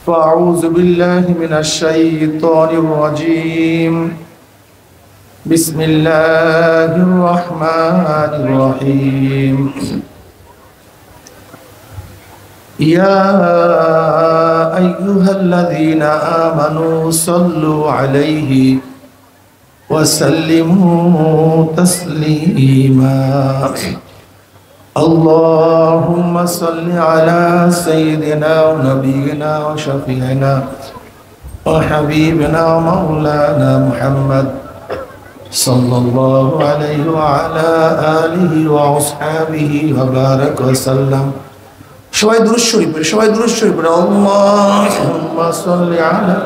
فأعوذ بالله من الشيطان الرجيم. بسم الله الرحمن الرحيم. يا أيها الذين آمنوا صلوا عليه وسلموا تسليما. اللهم صل على سيدنا ونبينا وشفيعنا وحبيبنا ومولانا محمد صلى الله عليه وعلى آله وأصحابه وبارك وسلم. সবাই দুরূদ শরীফ পড়ে, সবাই দুরূদ শরীফ পড়ে। আল্লাহুম্মা সাল্লি আলা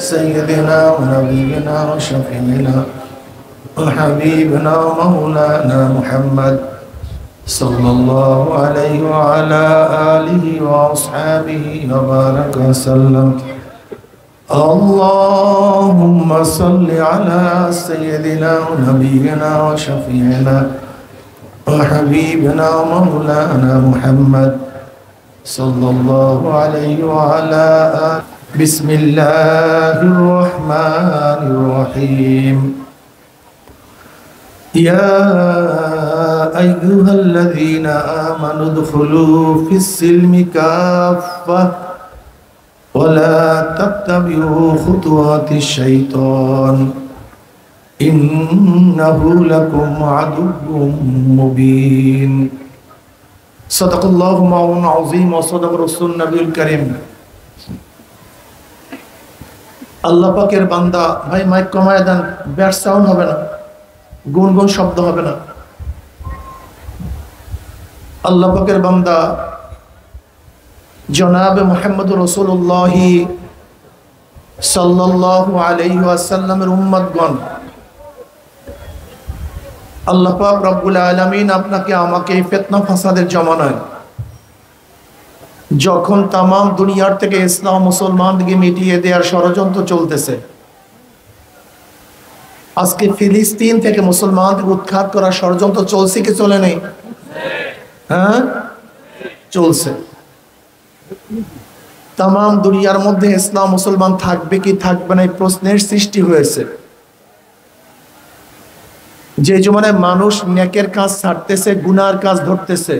সাইয়্যিদিনা ওয়া নাবিয়িনা ওয়া শাফিঈনা ওয়া হাবিবিনা ওয়া মাওলানা মুহাম্মদ সাল্লাল্লাহু আলাইহি ওয়া আলা আলিহি ওয়া আসহাবিহি ওয়া বারাকা ওয়া সাল্লাম। আল্লাহুম্মা সাল্লি আলা সাইয়্যিদিনা ওয়া নাবিয়িনা ওয়া শাফিঈনা ওয়া হাবিবিনা ওয়া মাওলানা মুহাম্মদ সাল্লাল্লাহু আলাইহি ওয়া আলা আলিহি। বিসমিল্লাহির রহমানির রহিম। ইয়া আইয়ুহাল্লাযীনা আমানু উদখুলু ফিস-সিলমি কাফফাহ ওয়া লা তাত্তাবিউ খুতুওয়াতিশ শাইতান ইন্নাহু লাকুম আদুউম মুবিন। সাদাকাল্লাহু মাওলানা আযীম ওয়া সাদাকা রাসূলুন নবীল কারীম। আল্লাহ পাকের বান্দা, ভাই মাইক কমায় দেন, ব্যাড সাউন্ড হবে না, গুনগুন শব্দ হবে না। আল্লাহ পাকের বান্দা জনাবে মুহাম্মদুর রাসূলুল্লাহ সাল্লাল্লাহু আলাইহি ওয়াসাল্লামের উম্মতগণ, আল্লাহ পাক রব্বুল আলামিন আপনাকে আমাকে এই ফিতনা ফাসাদের জমানায়, যখন তামাম দুনিয়ার থেকে ইসলাম মুসলমানদেরকে মিটিয়ে দেওয়ার ষড়যন্ত্র চলতেছে, আজকে ফিলিস্তিন থেকে মুসলমানদের উৎখাত করার ষড়যন্ত্র চলছে কি চলে নেই? হ্যাঁ, চলছে। তামাম দুনিয়ার মধ্যে ইসলাম মুসলমান থাকবে কি থাকবে না এই প্রশ্নের সৃষ্টি হয়েছে। যে জমানায় মানুষ নেকের কাজ ছাড়তেছে, গুনার কাজ ধরতেছে,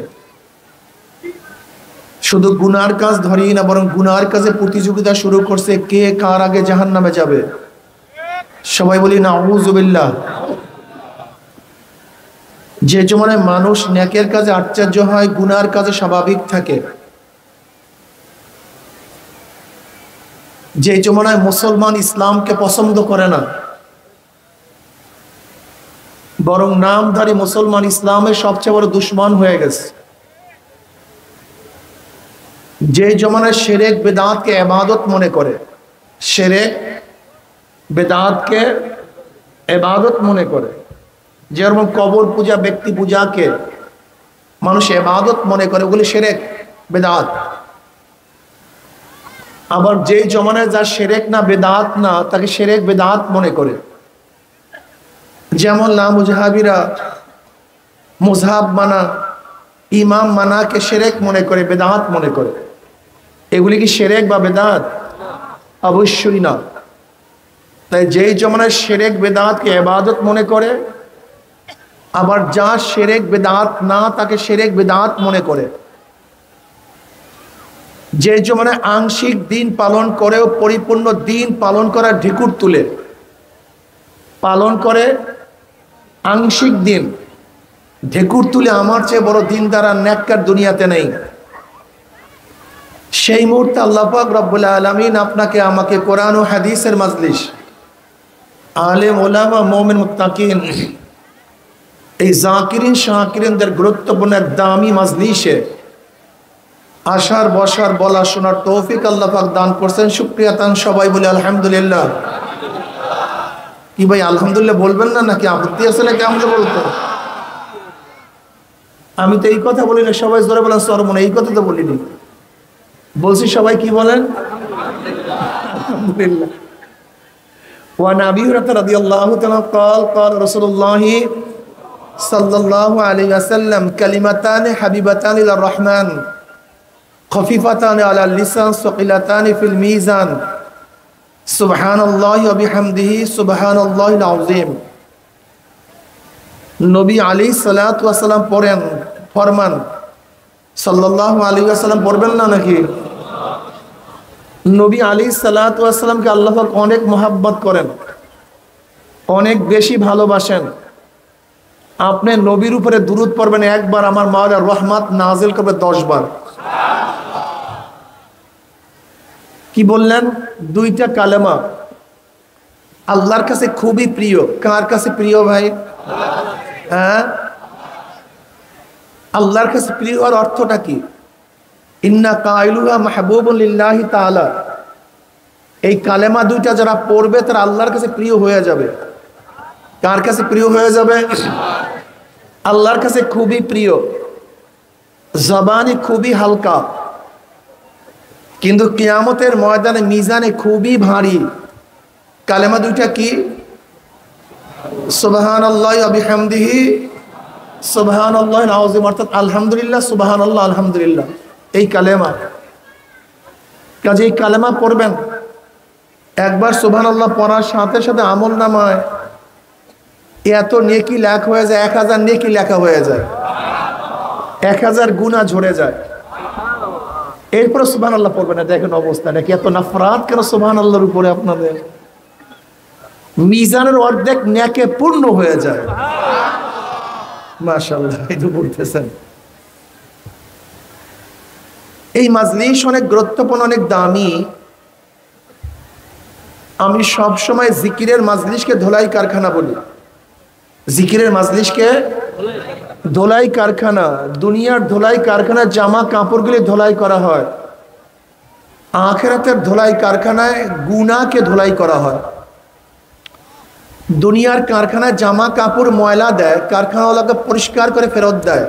শুধু গুনার কাজ ধরেই না, বরং গুনার কাজে প্রতিযোগিতা শুরু করছে, কে কার আগে জাহান্নামে যাবে। সবাই বলি নাউযুবিল্লাহ। যে জমানায় মানুষ নেকের কাজে আশ্চর্য হয়, গুনার কাজে স্বাভাবিক থাকে, যে জমানায় মুসলমান ইসলামকে পছন্দ করে না, বরং নামধারী মুসলমান ইসলামের সবচেয়ে বড় দুশ্মন হয়ে গেছে, যে জমানায় শিরক বিদআতকে ইবাদত মনে করে, শিরক বিদআতকে ইবাদত মনে করে, যেরকম কবর পূজা, ব্যক্তি পূজাকে মানুষ ইবাদত মনে করে, ওগুলি শিরক বিদআত। আবার যেই জমানায় যা শিরক না বিদআত না, তাকে শিরক বিদআত মনে করে। যেমন লামুজহাবিরা মুজহাব মানা, ইমাম মানাকে শিরক মনে করে, বিদআত মনে করে। এগুলি কি শিরক বা বিদআত? অবশ্যই না। তাই যেই জমানায় শিরক বিদআতকে ইবাদত মনে করে, আবার যা শিরক বিদআত না তাকে শিরক বিদআত মনে করে। যে জমানায় আংশিক দিন পালন করেও পরিপূর্ণ দিন পালন করার ঢিকুর তুলে পালন করে, আংশিক দিন ঢেকুর তুলে আমার চেয়ে বড় দিন দ্বারা নেককার দুনিয়াতে নেই। সেই মুহূর্তে আল্লাহ পাক রব্বুল আলামিন আপনাকে আমাকে কোরআন ও হাদিসের মাজলিস, আলেম ওলামা মুমিন মুত্তাকিন, এই জাকিরিন শাকিরিনদের গুরুত্বপূর্ণ এক দামি মাজলিসে আসার, বসার, বলা, শোনার তৌফিক আল্লাহ পাক দান করছেন। শুকরিয়া তান সবাই বলে আলহামদুলিল্লাহ। কি ভাই আলহামদুলিল্লাহ বলবেন না, নাকি আপত্তি আছে নাকি? আমাকে বলতো, আমি তো এই কথা বলি না, সবাই জোরে বলেন সরমনে, এই কথা তো বলিনি, বলছি সবাই কি বলেন? আলহামদুলিল্লাহ। وعن أبي هريرة رضي الله تعالى قال قال رسول الله صلى الله عليه وسلم كلمتان حبيبتان إلى الرحمن খফিফাতান আলাল লিসান সাকিলাতান ফিল মিজান সুবহানাল্লাহি ওয়া বিহামদিহি সুবহানাল্লাহিল আযীম। নবী আলাইহিস সালাতু ওয়াস সালাম পড়েন, ফরমান সাল্লাল্লাহু আলাইহি ওয়াসাল্লাম পড়বেন না নাকি? নবী আলাইহিস সালাতু ওয়াস সালামকে আল্লাহ পাক অনেক মহব্বত করেন, অনেক বেশি ভালোবাসেন। আপনি নবীর উপরে দুরূদ পড়বেন একবার, আমার মাওলার রহমত নাজিল করবে 10 বার। কি বললেন? দুইটা কালেমা আল্লাহর কাছে খুবই প্রিয়। কার কাছে প্রিয় ভাই? হ্যাঁ, আল্লাহর কাছে প্রিয় হওয়ার অর্থটা কি? ইন্না কাইলুহা মাহবুবুন লিল্লাহি তাআলা। এই কালেমা দুইটা যারা পড়বে তারা আল্লাহর কাছে প্রিয় হয়ে যাবে। কার কাছে প্রিয় হয়ে যাবে? আল্লাহর কাছে খুবই প্রিয়। জবানে খুবই হালকা, কিন্তু কিয়ামতের ময়দানে মিজানে খুবই ভারী। কালেমা দুইটা কি? সুবহানাল্লাহি ওয়া বিহামদিহি সুবহানাল্লাহিল আযীম, অর্থাৎ আলহামদুলিল্লাহ সুবহানাল্লাহ আলহামদুলিল্লাহ। এই কালেমা, কাজে এই কালেমা পড়বেন একবার। সুবহানাল্লাহ পড়ার সাথে সাথে আমলনামায় এত নেকি লেখা হয়ে যায়, 1000 নেকি লেখা হয়ে যায়, 1000 গুনাহ ঝরে যায়। এরপরে সুবহানাল্লাহ পড়বেন না। দেখেন অবস্থা নাকি এত নাফরাত কেন সুবহানাল্লাহর উপরে আপনাদের? মিজানের অর্ধেক নেকে পূর্ণ হয়ে যায়। মাশাআল্লাহ, এই তো বলতেছেন। এই মাজলিস অনেক গুরুত্বপূর্ণ, অনেক দামি। আমি সব সময় জিকিরের মাজলিসকে ধোলাই কারখানা বলি। জিকিরের মাজলিসকে ধোলাই কারখানা। দুনিয়ার ধোলাই কারখানায় জামা কাপড়গুলি ধোলাই করা হয়, আখিরাতের ধোলাই কারখানায় গুনাহকে ধোলাই করা হয়। দুনিয়ার কারখানায় জামা কাপড় ময়লা দেয়, কারখানাওয়ালাকে পরিষ্কার করে ফেরত দেয়।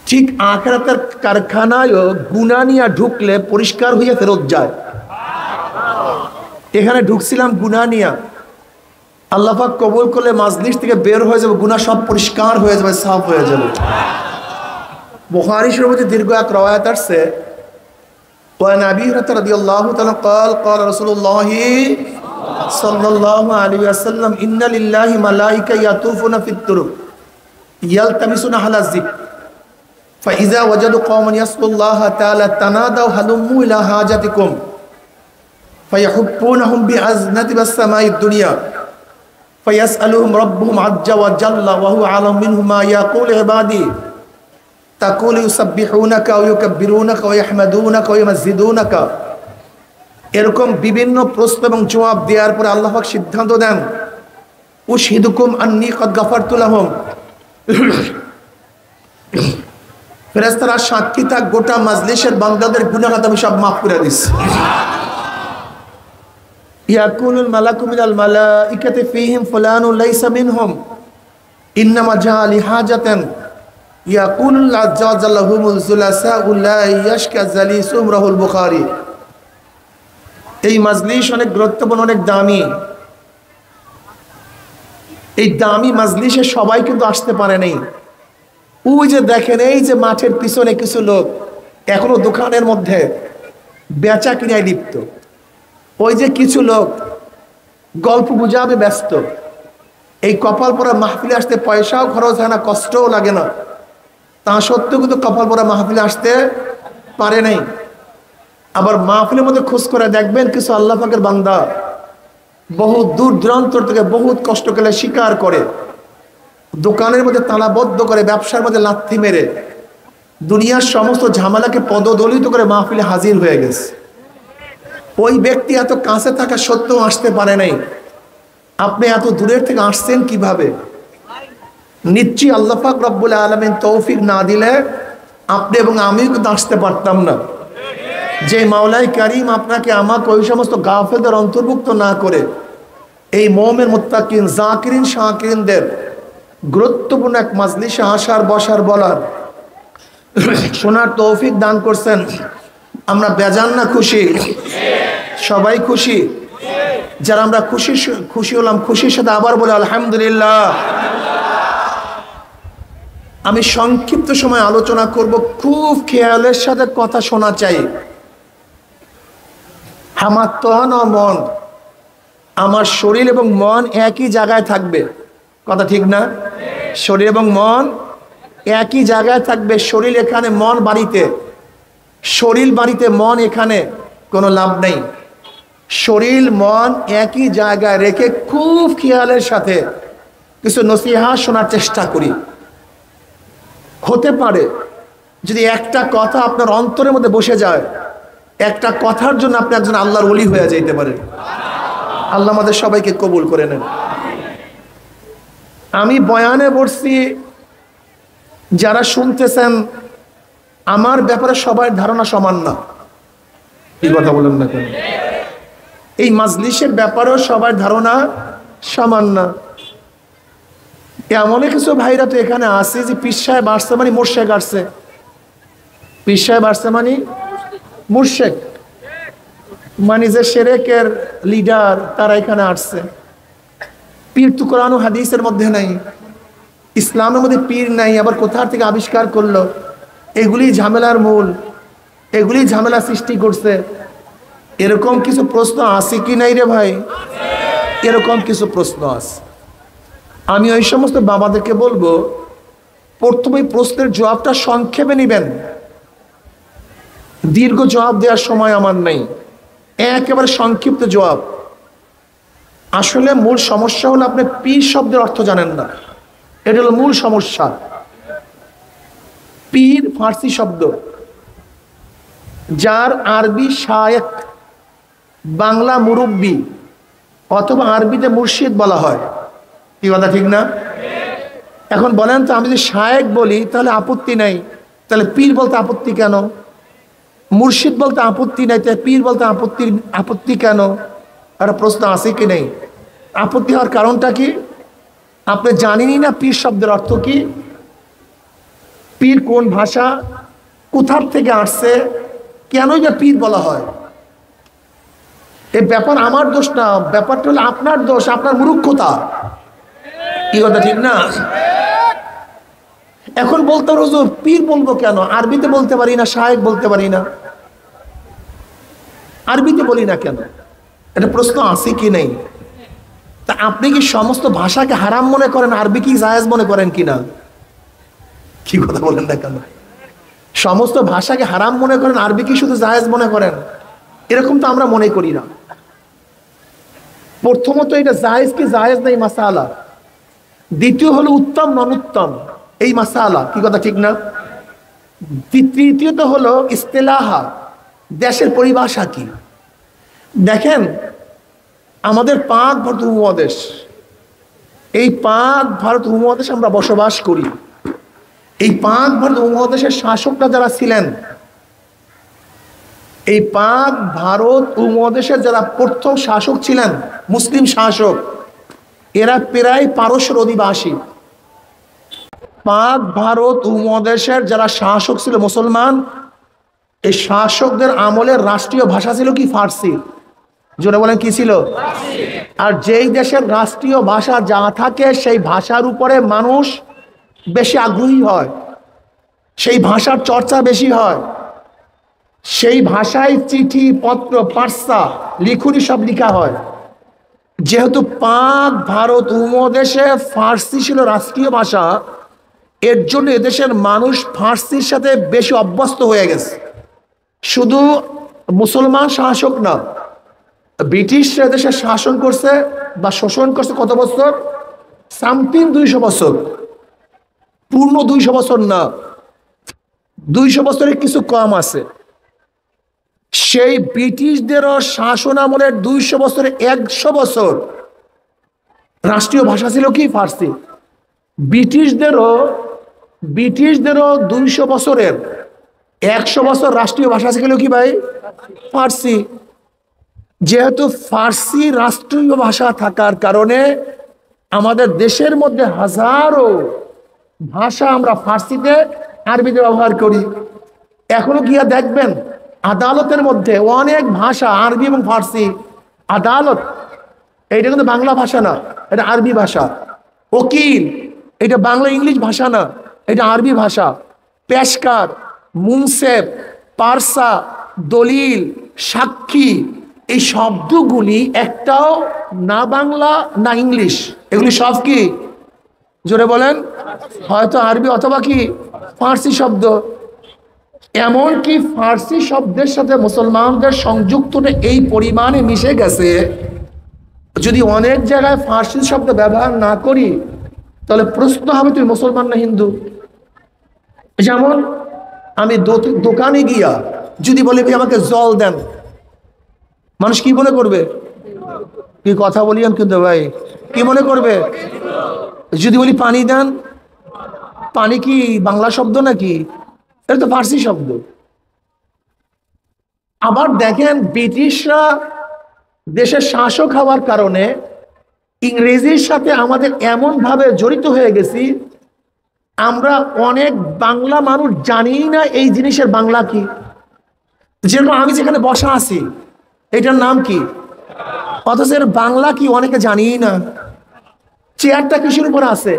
ঠিক আখিরাতের কারখানায়ও গুনাহ নিয়ে ঢুকলে পরিষ্কার হয়ে ফেরত যায়। এখানে ঢুকছিলাম গুনাহ নিয়ে, আল্লাহ পাক কবুল করলে মাজলিস থেকে বের হয়ে যাবে, গুনাহ সব পরিষ্কার হয়ে যাবে, সাফ হয়ে যাবে। বুখারী শরীফে দীর্ঘ এক রওয়ায়াত আছে, ওয়ান আবী হুরায়রা রাদিয়াল্লাহু তাআলা قال قال رسول الله صلى الله عليه وسلم ان لله ملائكه يطوفون في الطرق يلتمسون اهل الذكر فاذا وجدوا قوما يذكرون الله تعالى تنادوا هلموا الى حاجتكم فيحبونهم بأذنة السماء الدنيا فيسألهم ربهم عز وجل وهو أعلم منهم ما يقول عبادي تقول يسبحونك ويكبرونك ويحمدونك ويمجدونك। এরকম বিভিন্ন প্রশ্ন এবং জবাব দেওয়ার পরে আল্লাহ পাক সিদ্ধান্ত দেন, উশহিদুকুম আন্নী কদ গাফারতু লাহুম। ফেরেশতারা সাক্ষী থাক, গোটা মাজলিসের বান্দাদের গুনাহ আমি সব মাফ করে দিচ্ছি। ইয়াকুলুল মালাকু মিনাল মালাইকাতি ফীহিম ফুলানুন লাইসা মিনহুম ইন্নামা জাআ লিহাজাতান ইয়াকুলুল আযযা ওয়া জাল্লা হুমুল যুলাসাউ লা ইয়াশকা জালিসুম রাহুল বুখারী। এই মাজলিস অনেক গুরুত্বপূর্ণ, অনেক দামি। এই দামি মাজলিসে সবাই কিন্তু আসতে পারে নাই। ওই যে দেখেন, এই যে মাঠের পিছনে কিছু লোক এখনো দোকানের মধ্যে বেচা কিনায় লিপ্ত। ওই যে কিছু লোক গল্প গুজবে ব্যস্ত। এই কপাল পরা মাহফিলে আসতে পয়সাও খরচ হয় না, কষ্টও লাগে না, তা সত্ত্বেও কিন্তু কপাল পরা মাহফিলে আসতে পারে নাই। আবার মাহফিলের মধ্যে খোঁজ করে দেখবেন কিছু আল্লাহ পাকের বান্দা বহু দূর দূরান্ত থেকে বহুত কষ্ট করে শিকার করে, দোকানের মধ্যে তালাবদ্ধ করে, ব্যবসার মধ্যে লাথি মেরে, দুনিয়ার সমস্ত ঝামেলাকে পদদলিত করে মাহফিলে হাজির হয়ে গেছে। ওই ব্যক্তি এত কাছে থাকা সত্ত্বেও আসতে পারে নাই। আপনি এত দূরের থেকে আসছেন কিভাবে? নিশ্চয়ই আল্লাহ পাক রব্বুল আলামিন তৌফিক না দিলে আপনি এবং আমিও কিন্তু আসতে পারতাম না। যে মাওলাই কারীম আপনাকে আমাকে ওই সমস্ত গাফেলদের অন্তর্ভুক্ত না করে এই মুমিন মুত্তাকিন জাকিরিন শাকিরিনদের গুরুত্বপূর্ণ এক মাজলিসে আসার, বসার, বলার, শোনার তৌফিক দান করছেন, আমরা বেজান না খুশি? সবাই খুশি? যারা আমরা খুশি হলাম, খুশির সাথে আবার বলে আলহামদুলিল্লাহ। আমি সংক্ষিপ্ত সময় আলোচনা করব, খুব খেয়ালের সাথে কথা শোনা চাই। আমার তন ও মন, আমার শরীর এবং মন একই জায়গায় থাকবে, কথা ঠিক না? শরীর এবং মন একই জায়গায় থাকবে। শরীর এখানে, মন বাড়িতে। শরীর বাড়িতে, মন এখানে, কোনো লাভ নেই। শরীর মন একই জায়গায় রেখে খুব খেয়ালের সাথে কিছু নসিহত শোনার চেষ্টা করি। হতে পারে যদি একটা কথা আপনার অন্তরের মধ্যে বসে যায়, একটা কথার জন্য আপনি একজন আল্লাহর ওলি হয়ে যেতে পারেন। আল্লাহ আমাদের সবাইকে কবুল করে নেন। আমি বয়ানে বলছি, যারা শুনতেছেন আমার ব্যাপারে সবার ধারণা সমান না। কি কথা বলেন না কেন? এই মাজলিসের ব্যাপারেও সবার ধারণা সমান না। এমন কিছু ভাইরা তো এখানে আছে যে পীর সাহেব আসছে মানে মোর্শেক আসছে, পীর সাহেব আসছে মানে মোর্শেক, মানে যে শিরকের লিডার তারা এখানে আসছে। পীর তো কোরআন ও হাদিসের মধ্যে নাই, ইসলামের মধ্যে পীর নাই, আবার কোথা থেকে আবিষ্কার করলো? এগুলি ঝামেলার মূল, এগুলি ঝামেলা সৃষ্টি করছে। এরকম কিছু প্রশ্ন আছে কি নাই রে ভাই? এরকম কিছু প্রশ্ন আছে। আমি ওই সমস্ত বাবাদেরকে বলবো, প্রথমে প্রশ্নের জবাবটা সংক্ষেপে নেবেন, দীর্ঘ জবাব দেওয়ার সময় আমার নেই, একেবারে সংক্ষিপ্ত জবাব। আসলে মূল সমস্যা হলো আপনি পীর শব্দের অর্থ জানেন না, এটা হলো মূল সমস্যা। পীর ফার্সি শব্দ, যার আরবি শায়েখ, বাংলা মুরব্বী, অথবা আরবিতে মুর্শিদ বলা হয়। কি কথা ঠিক না? এখন বলেন তো, আমি যদি শায়েখ বলি তাহলে আপত্তি নাই, তাহলে পীর বলতে আপত্তি কেন? মুর্শিদ বলতে আপত্তি নাই, তাহলে পীর বলতে আপত্তি কেন? একটা প্রশ্ন আছে কি নেই? আপত্তি হওয়ার কারণটা কি? আপনি জানেনই না পীর শব্দের অর্থ কি, পীর কোন ভাষা, কোথার থেকে আসছে, কেনই বা পীর বলা হয়। এই ব্যাপার আমার দোষ না, ব্যাপারটা হলো আপনার দোষ, আপনার মূর্খতা। কি কথা ঠিক না? এখন বলতে হুজুর পীর বলবো কেন? আরবিতে বলতে পারি না, শায়েখ বলতে পারি না, আরবিতে বলি না কেন? এটা প্রশ্ন আছে কি নেই? তা আপনি কি সমস্ত ভাষাকে হারাম মনে করেন, আরবি কি জায়েজ মনে করেন কিনা? কি কথা বলেন না কেন? সমস্ত ভাষাকে হারাম মনে করেন, আরবি কি শুধু জায়েজ মনে করেন? এরকম তো আমরা মনে করি না। প্রথমত এটা জায়েজ কি জায়েজ নেই মাসালা, দ্বিতীয় হলো উত্তম অনুত্তম এই মাসালা। কি কথা ঠিক না? তৃতীয়ত হলো ইস্তেলাহা, দেশের পরিভাষা কি। দেখেন, আমাদের পাক ভারত উপমহাদেশ, এই পাক ভারত উপমহাদেশে আমরা বসবাস করি। এই পাক ভারত উপমহাদেশের শাসকরা যারা ছিলেন, এই পাক ভারত উপমহাদেশের যারা প্রথম শাসক ছিলেন, মুসলিম শাসক, এরা প্রায় পারস্যের অধিবাসী। পাক ভারত উপমহাদেশের যারা শাসক ছিল মুসলমান, এই শাসকদের আমলের রাষ্ট্রীয় ভাষা ছিল কি? ফার্সি। জোরে বলেন কি ছিল? আর যেই দেশের রাষ্ট্রীয় ভাষা যা থাকে, সেই ভাষার উপরে মানুষ বেশি আগ্রহী হয়, সেই ভাষার চর্চা বেশি হয়, সেই ভাষায় চিঠি পত্র পার্সা লিখুনি সব লিখা হয়। যেহেতু পাক ভারত উপমহাদেশে ফার্সি ছিল রাষ্ট্রীয় ভাষা, এর জন্য এদেশের মানুষ ফার্সির সাথে বেশি অভ্যস্ত হয়ে গেছে। শুধু মুসলমান শাসক না, ব্রিটিশরা এদেশে শাসন করছে বা শোষণ করছে কত বছর? সামথিং 200 বছর। পূর্ণ 200 বছর না, 200 বছরের কিছু কম আছে। সেই ব্রিটিশদেরও শাসন আমলের 200 বছরে 100 বছর রাষ্ট্রীয় ভাষা ছিল কি? ফার্সি। ব্রিটিশদেরও 200 বছরের 100 বছর রাষ্ট্রীয় ভাষা ছিল কি ভাই? ফার্সি। যেহেতু ফার্সি রাষ্ট্রীয় ভাষা থাকার কারণে আমাদের দেশের মধ্যে হাজারো ভাষা আমরা ফার্সিতে আরবিতে ব্যবহার করি। এখনো গিয়া দেখবেন আদালতের মধ্যে অনেক ভাষা আরবি এবং ফার্সি। আদালত এইটা কিন্তু বাংলা ভাষা না, এটা আরবি ভাষা। উকিল এটা বাংলা ইংলিশ ভাষা না, এটা আরবি ভাষা। পেশকার, মুনসেফ, পারসা, দলিল, সাক্ষী, এই শব্দগুলি একটাও না বাংলা না ইংলিশ, এগুলি সব কি? জোরে বলেন। হয়তো আরবি অথবা কি ফার্সি শব্দ। এমন কি ফার্সি শব্দের সাথে মুসলমানদের সংযুক্তটা এই পরিমাণে মিশে গেছে, যদি অনেক জায়গায় ফার্সি শব্দ ব্যবহার না করি তাহলে প্রশ্ন হবে তুই মুসলমান না হিন্দু। যেমন আমি দোকানে গিয়া যদি বলি ভাই আমাকে জল দেন, মানুষ কি মনে করবে? কি কথা বলি আমি কিন্তু ভাই, কি মনে করবে? যদি বলি পানি দেন, পানি কি বাংলা শব্দ নাকি? এটা তো ফার্সি শব্দ। আবার দেখেন ব্রিটিশরা দেশের শাসক হওয়ার কারণে ইংরেজির সাথে আমাদের এমন ভাবে জড়িত হয়ে গেছি, আমরা অনেক বাংলা মানুষ জানি না এই জিনিসের বাংলা কি। যেরকম আমি যেখানে বসা আছি এটার নাম কি, অথচ এর বাংলা কি অনেকে জানি না। চেয়ারটা কিসের উপরে আছে?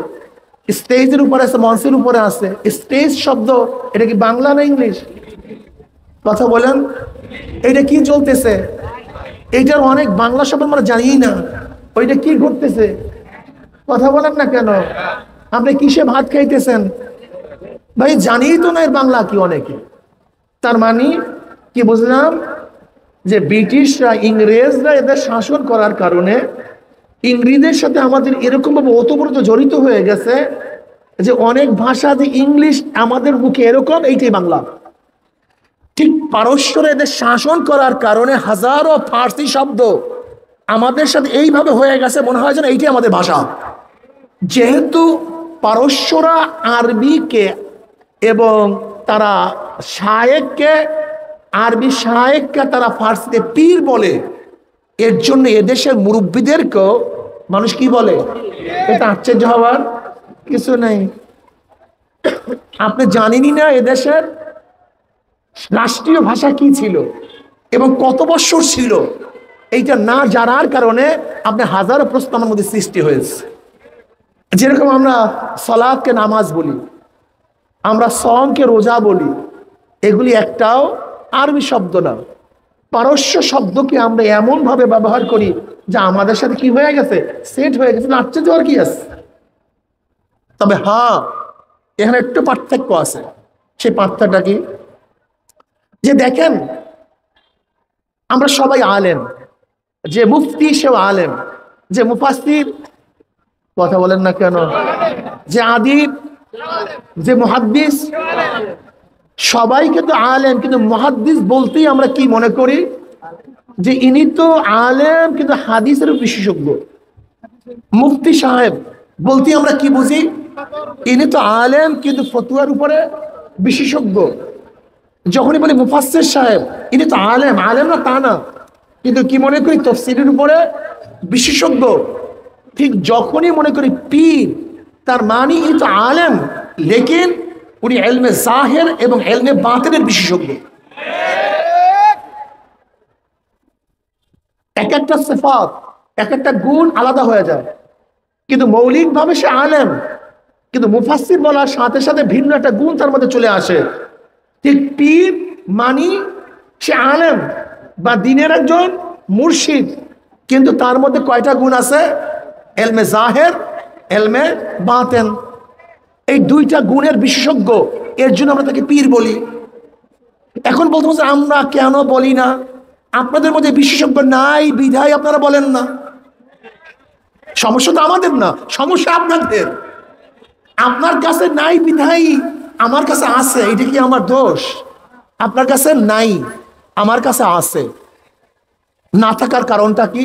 স্টেজের উপরে আছে, মঞ্চের উপরে আছে। স্টেজ শব্দ এটা কি বাংলা না ইংলিশ? কথা বলেন। এটা কি চলতেছে? এইটার অনেক বাংলা শব্দ আমরা জানি না। ওইটা কি ঘটতেছে? কথা বলেন না কেন? আপনি কিসে ভাত খাইতেছেন ভাই, জানি তো না এর বাংলা কি অনেকে। তার মানে কি বুঝলাম? যে ব্রিটিশরা, ইংরেজরা এদের শাসন করার কারণে ইংরেজদের সাথে আমাদের এরকম ভাবে ওতপ্রোত জড়িত হয়ে গেছে যে অনেক ভাষা যে ইংলিশ আমাদের মুখে এরকম, এইটাই বাংলা। ঠিক পারস্যরা এদের শাসন করার কারণে হাজারো ফার্সি শব্দ আমাদের সাথে এইভাবে হয়ে গেছে, মনে হয় যেন এইটাই আমাদের ভাষা। যেহেতু পারস্যরা আরবিকে এবং তারা শায়েককে, আরবি শায়েককে তারা ফার্সিতে পীর বলে, এর জন্য এদেশের মুরব্বীদেরকেও মানুষ কি বলে? এটা আশ্চর্য হওয়ার কিছু নেই। আপনি জানেনই না এদেশের রাষ্ট্রীয় ভাষা কি ছিল এবং কত বছর ছিল, এইটা না জানার কারণে আপনি হাজারো প্রশ্ন আমার মধ্যে সৃষ্টি হয়েছে। যেরকম আমরা সালাতকে নামাজ বলি, আমরা সওমকে রোজা বলি, এগুলি একটাও আরবি শব্দ না, পারস্য শব্দকে আমরা এমন ভাবে ব্যবহার করি যা আমাদের সাথে কি হয়ে গেছে, সেট হয়ে গেছে। আশ্চর্য আর কি আছে? তবে হ্যাঁ, এখানে একটু পার্থক্য আছে। সেই পার্থক্যটা কি? যে দেখেন, আমরা সবাই আলেম, যে মুফতি সেও আলেম, যে মুফাসসির, কথা বলেন না কেন, যে আদিব, যে মুহাদ্দিস, সবাই কিন্তু আলেম। কিন্তু মুহাদ্দিস বলতেই আমরা কি মনে করি? যে ইনি তো আলেম কিন্তু হাদিসের বিশেষজ্ঞ। মুফতি সাহেব বলতেই আমরা কি বুঝি? ইনি তো আলেম কিন্তু ফতোয়ার উপরে বিশেষজ্ঞ। যখনই বলি মুফাসসির সাহেব, ইনি তো আলেম, আলেম না তা না, কিন্তু কি মনে করি? তাফসীরের উপরে বিশেষজ্ঞ। ঠিক যখনই মনে করি পীর, তার মানে ইনি তো আলেম, লেকিন উনি ইলমে জাহির এবং ইলমে বাতিনের বিশেষজ্ঞ। এক একটা সিফাত, এক একটা গুণ আলাদা হয়ে যায়, কিন্তু মৌলিকভাবে সে আলেম। কিন্তু মুফাসসির বলার সাথে সাথে ভিন্ন একটা গুণ তার মধ্যে চলে আসে। ঠিক পীর মানি সে আলেম বা দ্বীনের একজন মুর্শিদ, কিন্তু তার মধ্যে কয়টা গুণ আছে? ইলমে জাহির, ইলমে বাতিন, এই দুইটা গুণের বিশেষজ্ঞ। এর জন্য আমরা তাকে পীর বলি। এখন বলতে বলছে আমরা কেন বলি না? আপনাদের মধ্যে বিশেষজ্ঞ নাই বিধায় আপনারা বলেন না। সমস্যা তো আমাদের না, সমস্যা আপনাদের। আপনার কাছে নাই বিধায় আমার কাছে আছে, এটা কি আমার দোষ? আপনার কাছে নাই, আমার কাছে আছে। না থাকার কারণটা কি?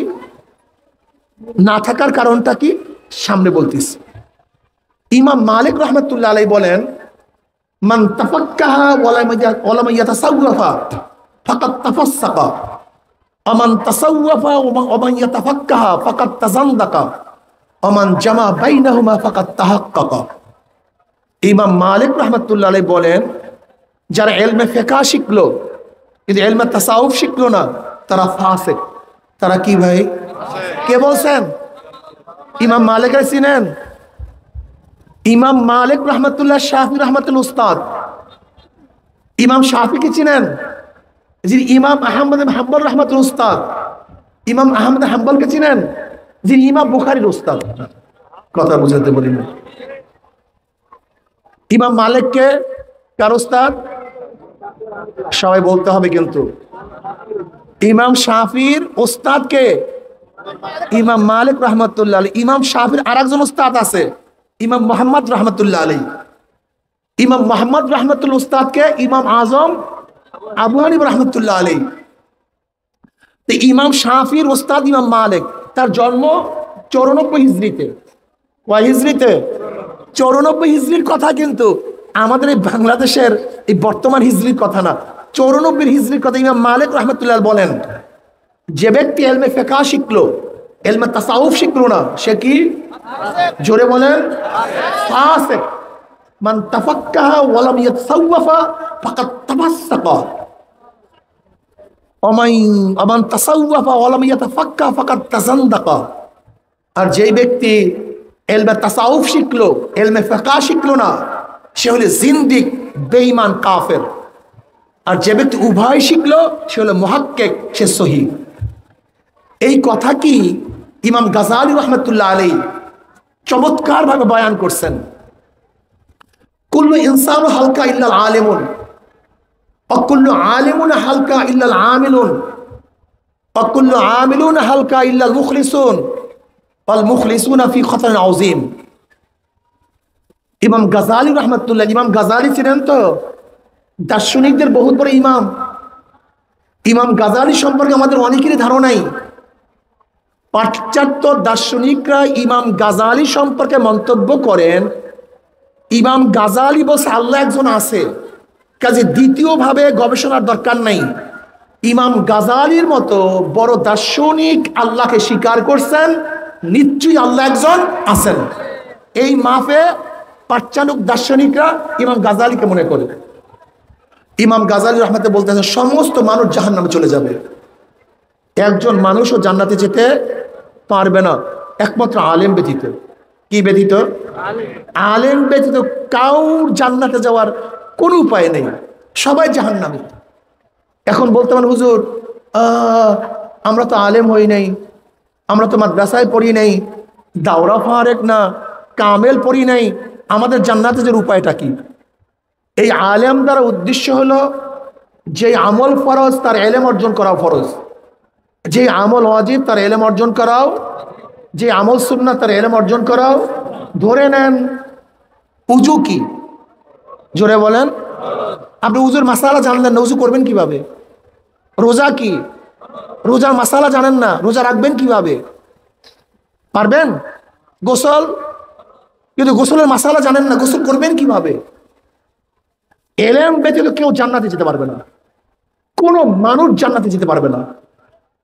না থাকার কারণটা কি সামনে বলতেছি। ইমাম মালিক রাহমাতুল্লাহ আলাইহি বলেন, মান তাফাক্কাহা ওয়া লাম ইয়াতাসাওয়াফা ফাকাদ তাফাসসাকা, আমান তাসাওয়াফা ওয়া মান ইয়াতাফাক্কাহা ফাকাদ তাজান্দাকা, আমান জামা বাইনাহুমা ফাকাদ তাহাক্কাকা। ইমাম মালিক রাহমাতুল্লাহ আলাইহি বলেন, যারা ইলমে ফিকহ শিখলো কিন্তু ইলমে তাসাউফ শিখলো না, তারা ফাসিক। তারা কি ভাই? কে বলছেন? ইমাম মালিক চিনেন? ইমাম মালিক রহমতুল্লাহ, শাফি রহমতুল্লাহ উস্তাদ। ইমাম শাফিকে চিনেন? যিনি ইমাম আহমদ হাম্বল রহমতুল্লাহ উস্তাদ। ইমাম আহমদ হাম্বলকে চিনেন? যিনি ইমাম বুখারীর উস্তাদ। কথা বুঝাতে বলি না। ইমাম মালিককে কার উস্তাদ? সবাই বলতে হবে কিন্তু। ইমাম শাফির উস্তাদকে ইমাম মালিক রহমতুল্লাহ আলাইহি। ইমাম শাফির আরেকজন উস্তাদ আছে, ইমাম মোহাম্মদ রহমতুল্লাহ আলাইহি। ইমাম মোহাম্মদ রহমতুল্লাহ উস্তাদকে ইমাম আজম আবু হানিফা রহমতুল্লাহ আলাইহি। তো ইমাম শাফির উস্তাদ ইমাম মালিক, তার জন্ম 94 হিজরিতে। কয় হিজরিতে? 94 হিজরির কথা, কিন্তু আমাদের এই বাংলাদেশের এই বর্তমান হিজরির কথা না, 94 হিজরির কথা। ইমাম মালিক রহমতুল্লাহ বলেন, যে ব্যক্তি এলমে ফিকহ শিখলো, এলমে তাসাউফ শিখলো না, সে কি? জোরে বলেন, ফাসিক। মান তাফাক্কাহা ওয়া লাম ইয়াতাসাওয়াফা ফাকাদ তাফাসসাকা ওয়া মান তাসাওয়াফা ওয়া লাম ইয়াতাফাক্কাহ ফাকাদ তাযান্দাকা। আর যেই ব্যক্তি এলমে তাসাউফ শিখলো, এলমে ফিকহ শিখলো না, সে হলো জিন্দিক, বেঈমান, কাফের। আর যে ব্যক্তি উভয় শিখলো, সে হলো মুহাক্কিক, সে সহি। এই কথা কি ইমাম গাজালি রহমতুল্লাহ আলাইহি চমৎকার ভাবে বয়ান করছেন। কুল্লু ইনসানু হালকা ইল্লাল আলিমুন ওয়া কুল্লু আলিমুন হালকা ইল্লাল আমিলুন ওয়া কুল্লু আমিলুন হালকা ইল্লাল মুখলিসুন ওয়াল মুখলিসুনা ফি খাতারিন আযীম। ইমাম গাজালি রহমতুল্লাহ, ইমাম গাজালি ছিলেন তো দার্শনিকদের বহুত বড় ইমাম। ইমাম গাজালি সম্পর্কে আমাদের অনেকেরই ধারণাই। পাশ্চাত্য দার্শনিকরা ইমাম গাজালি সম্পর্কে মন্তব্য করেন, ইমাম গাজালি বলছে আল্লাহ একজন আছে, কাজে দ্বিতীয়ভাবে গবেষণার দরকার নাই। ইমাম গাজালির মতো বড় দার্শনিক আল্লাহকে স্বীকার করছেন, নিশ্চয়ই আল্লাহ একজন আছেন। এই মাফে পাশ্চাত্য দার্শনিকরা ইমাম গাজালিকে মনে করে। ইমাম গাজালি রহমতে বলতেছেন, সমস্ত মানুষ জাহান্নামে চলে যাবে, একজন মানুষও জান্নাতে যেতে পারবে না, একমাত্র আলেম ব্যতীত। কি ব্যতীত? আলেম ব্যতীত কাউর জান্নাতে যাওয়ার কোনো উপায় নেই, সবাই জাহান্নামী। এখন বলতে পারেন, হুজুর আমরা তো আলেম হই নাই, আমরা তো মাদ্রাসায় পড়ি নাই, দাওরা ফারেক না, কামেল পড়ি নাই, আমাদের জান্নাতে যাওয়ার উপায়টা কি? এই আলেম দ্বারা উদ্দেশ্য হলো যে আমল ফরজ তার ইলম অর্জন করা ফরজ, যে আমল ওয়াজিব তার ইলম অর্জন করাও, যে আমল সুন্নাত তার ইলম অর্জন করাও। ধরে নেন উজু কি? জোরে বলেন। আপনি উজুর মাসালা জানলেন না, উজু করবেন কিভাবে? রোজা কি? রোজার মাসালা জানেন না, রোজা রাখবেন কিভাবে? পারবেন? গোসল, কিন্তু গোসলের মাসালা জানেন না, গোসল করবেন কিভাবে? ইলম ব্যতীত কেউ জান্নাতে যেতে পারবে না, কোনো মানুষ জান্নাতে যেতে পারবে না।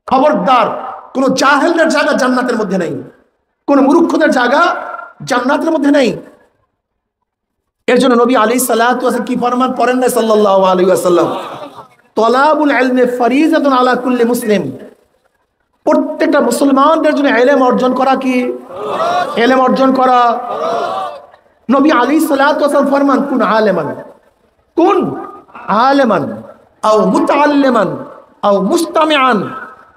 খবরদার, কোন জাহেলদের জায়গা জান্নাতের মধ্যে নেই, কোন মূর্খদের জায়গা জান্নাতের মধ্যে নেই। এর জন্য নবী আলাইহিস সালাতু ওয়াস সালাম কি ফরমান পড়েন না সাল্লাল্লাহু আলাইহি ওয়াসাল্লাম, তলাবুল ইলমি ফরিজাতুন আলা কুল্লি মুসলিম। প্রত্যেকটা মুসলমানদের জন্য ইলম অর্জন করা কি? ইলম অর্জন করা। নবী আলাইহিস সালাতু ওয়াস সালাম ফরমান, কুন আলিমান, কুন আলিমান আও মুতাআল্লিমান আও মুস্তামিআন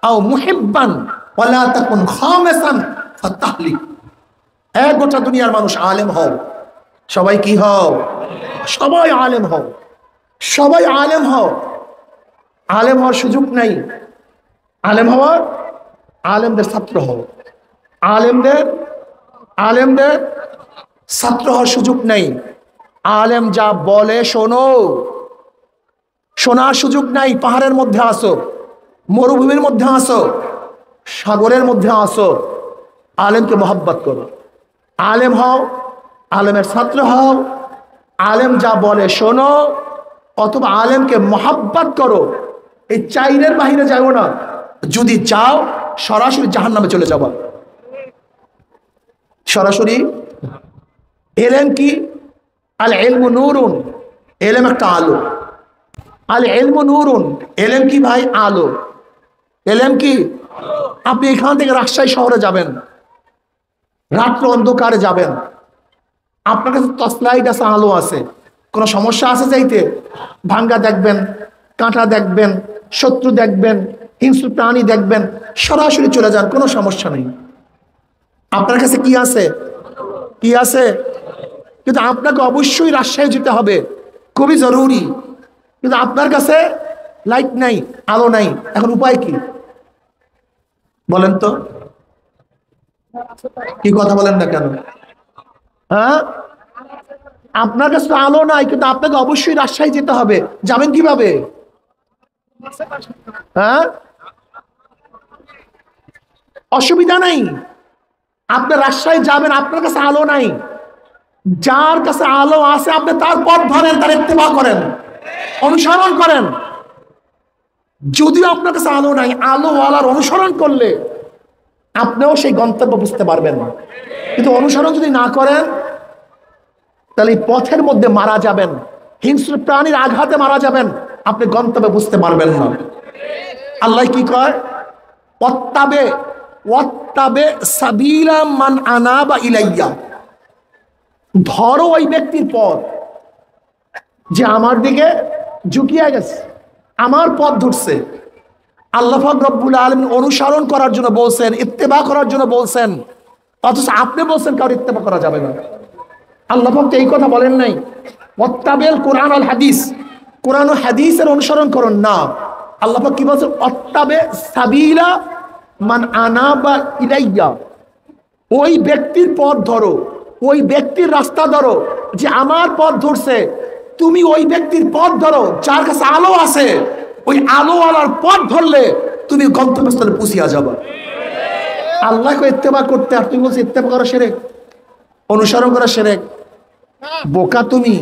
আও মুহিব্বান ওয়ালা তাকুন খামিসান ফাতাহলিক। এক গোটা দুনিয়ার মানুষ আলেম হও, সবাই কি হও? সবাই আলেম হও, সবাই আলেম হও। আলেম হওয়ার সুযোগ নাই, আলেম হওয়ার, আলেমদের ছাত্র হও, আলেমদের ছাত্র হওয়ার সুযোগ নেই। আলেম যা বলে শোনো, শোনার সুযোগ নাই। পাহাড়ের মধ্যে আসো, মরুভূমির মধ্যে আসো, সাগরের মধ্যে আসো, আলেমকে মহব্বত করো, আলেম হও, আলেমের ছাত্র হও। আলেম যা বলে শোনো, অথবা আলেমকে মহব্বত করো। এই চাইনের বাহিরে যাও না, যদি যাও সরাসরি জাহান্নামে চলে যাবা, সরাসরি। ইলম কি? আল ইলমু নূরুন, ইলম একটা আলো। আল ইলমু নূরুন, ইলম কি ভাই? আলো। ইলম কি? আপনি এখান থেকে রাজশাহী শহরে যাবেন, রাত্র অন্ধকারে যাবেন, আপনার কাছে টর্চ লাইট আছে, আলো আছে, কোনো সমস্যা আছে যাইতে? ভাঙ্গা দেখবেন, কাঁটা দেখবেন, শত্রু দেখবেন, হিংস্র প্রাণী দেখবেন, সরাসরি চলে যান, কোনো সমস্যা নেই। আপনার কাছে কি আছে? কি আছে? কিন্তু আপনাকে অবশ্যই রাজশাহী যেতে হবে, খুবই জরুরি। কিন্তু আপনার কাছে লাইট নাই, আলো নাই, এখন উপায় কি বলেন তো? কি কথা বলেন না কেন? হ্যাঁ, আপনার কাছে তো আলো নাই, কিন্তু আপনাকে অবশ্যই রাজশাহী যেতে হবে। যাবেন কিভাবে? হ্যাঁ, অসুবিধা নাই, আপনি রাজশাহী যাবেন, আপনার কাছে আলো নাই, যার কাছে আলো আছে আপনি তার পথ ধরেন, তার ইত্তেবা করেন, অনুসরণ করেন। যদিও আপনার কাছে আলো নাই, আলোওয়ালার অনুসরণ করলে আপনিও সেই গন্তব্য বুঝতে পারবেন না। কিন্তু অনুসরণ যদি না করেন, তাহলে এই পথের মধ্যে মারা যাবেন, হিংস্র প্রাণীর আঘাতে মারা যাবেন, আপনি গন্তব্য বুঝতে পারবেন না। আল্লাহ কি কয়? ওয়াত্তাবে ওয়াত্তাবে সাবিলা মান আনাবা ইলাইয়া, ধরো ওই ব্যক্তির পথ যে আমার দিকে ঝুঁকিয়ে গেছে, আমার পথ ধরছে। আল্লাহ পাক রব্বুল আলামিন অনুসরণ করার জন্য বলছেন, ইত্তেবা করার জন্য বলছেন, অথচ আপনি বলছেন কারো ইত্তেবা করা যাবে না। আল্লাহ পাক তো এই কথা বলেন নাই ওয়াত্তাবিল কুরআন আল হাদিস, কোরআন ও হাদিসের অনুসরণ করুন না। আল্লাহ পাক কি বলছেন? ওয়াত্তাবে সাবিলা মান আনাবা ইলাইয়া, ওই ব্যক্তির পথ ধরো, ওই ব্যক্তির রাস্তা ধরো যে আমার পথ ধরছে। তুমি ওই ব্যক্তির পথ ধরো যার কাছে আলো আছে, ওই আলোওয়ালার পথ ধরলে তুমি গন্তব্যস্থলে পৌঁছিয়া যাবে। আল্লাহকে ইত্তেবা করতে, আর তুমি বলছো ইত্তেবা করা শিরক, অনুসরণ করা শিরক। বোকা তুমি,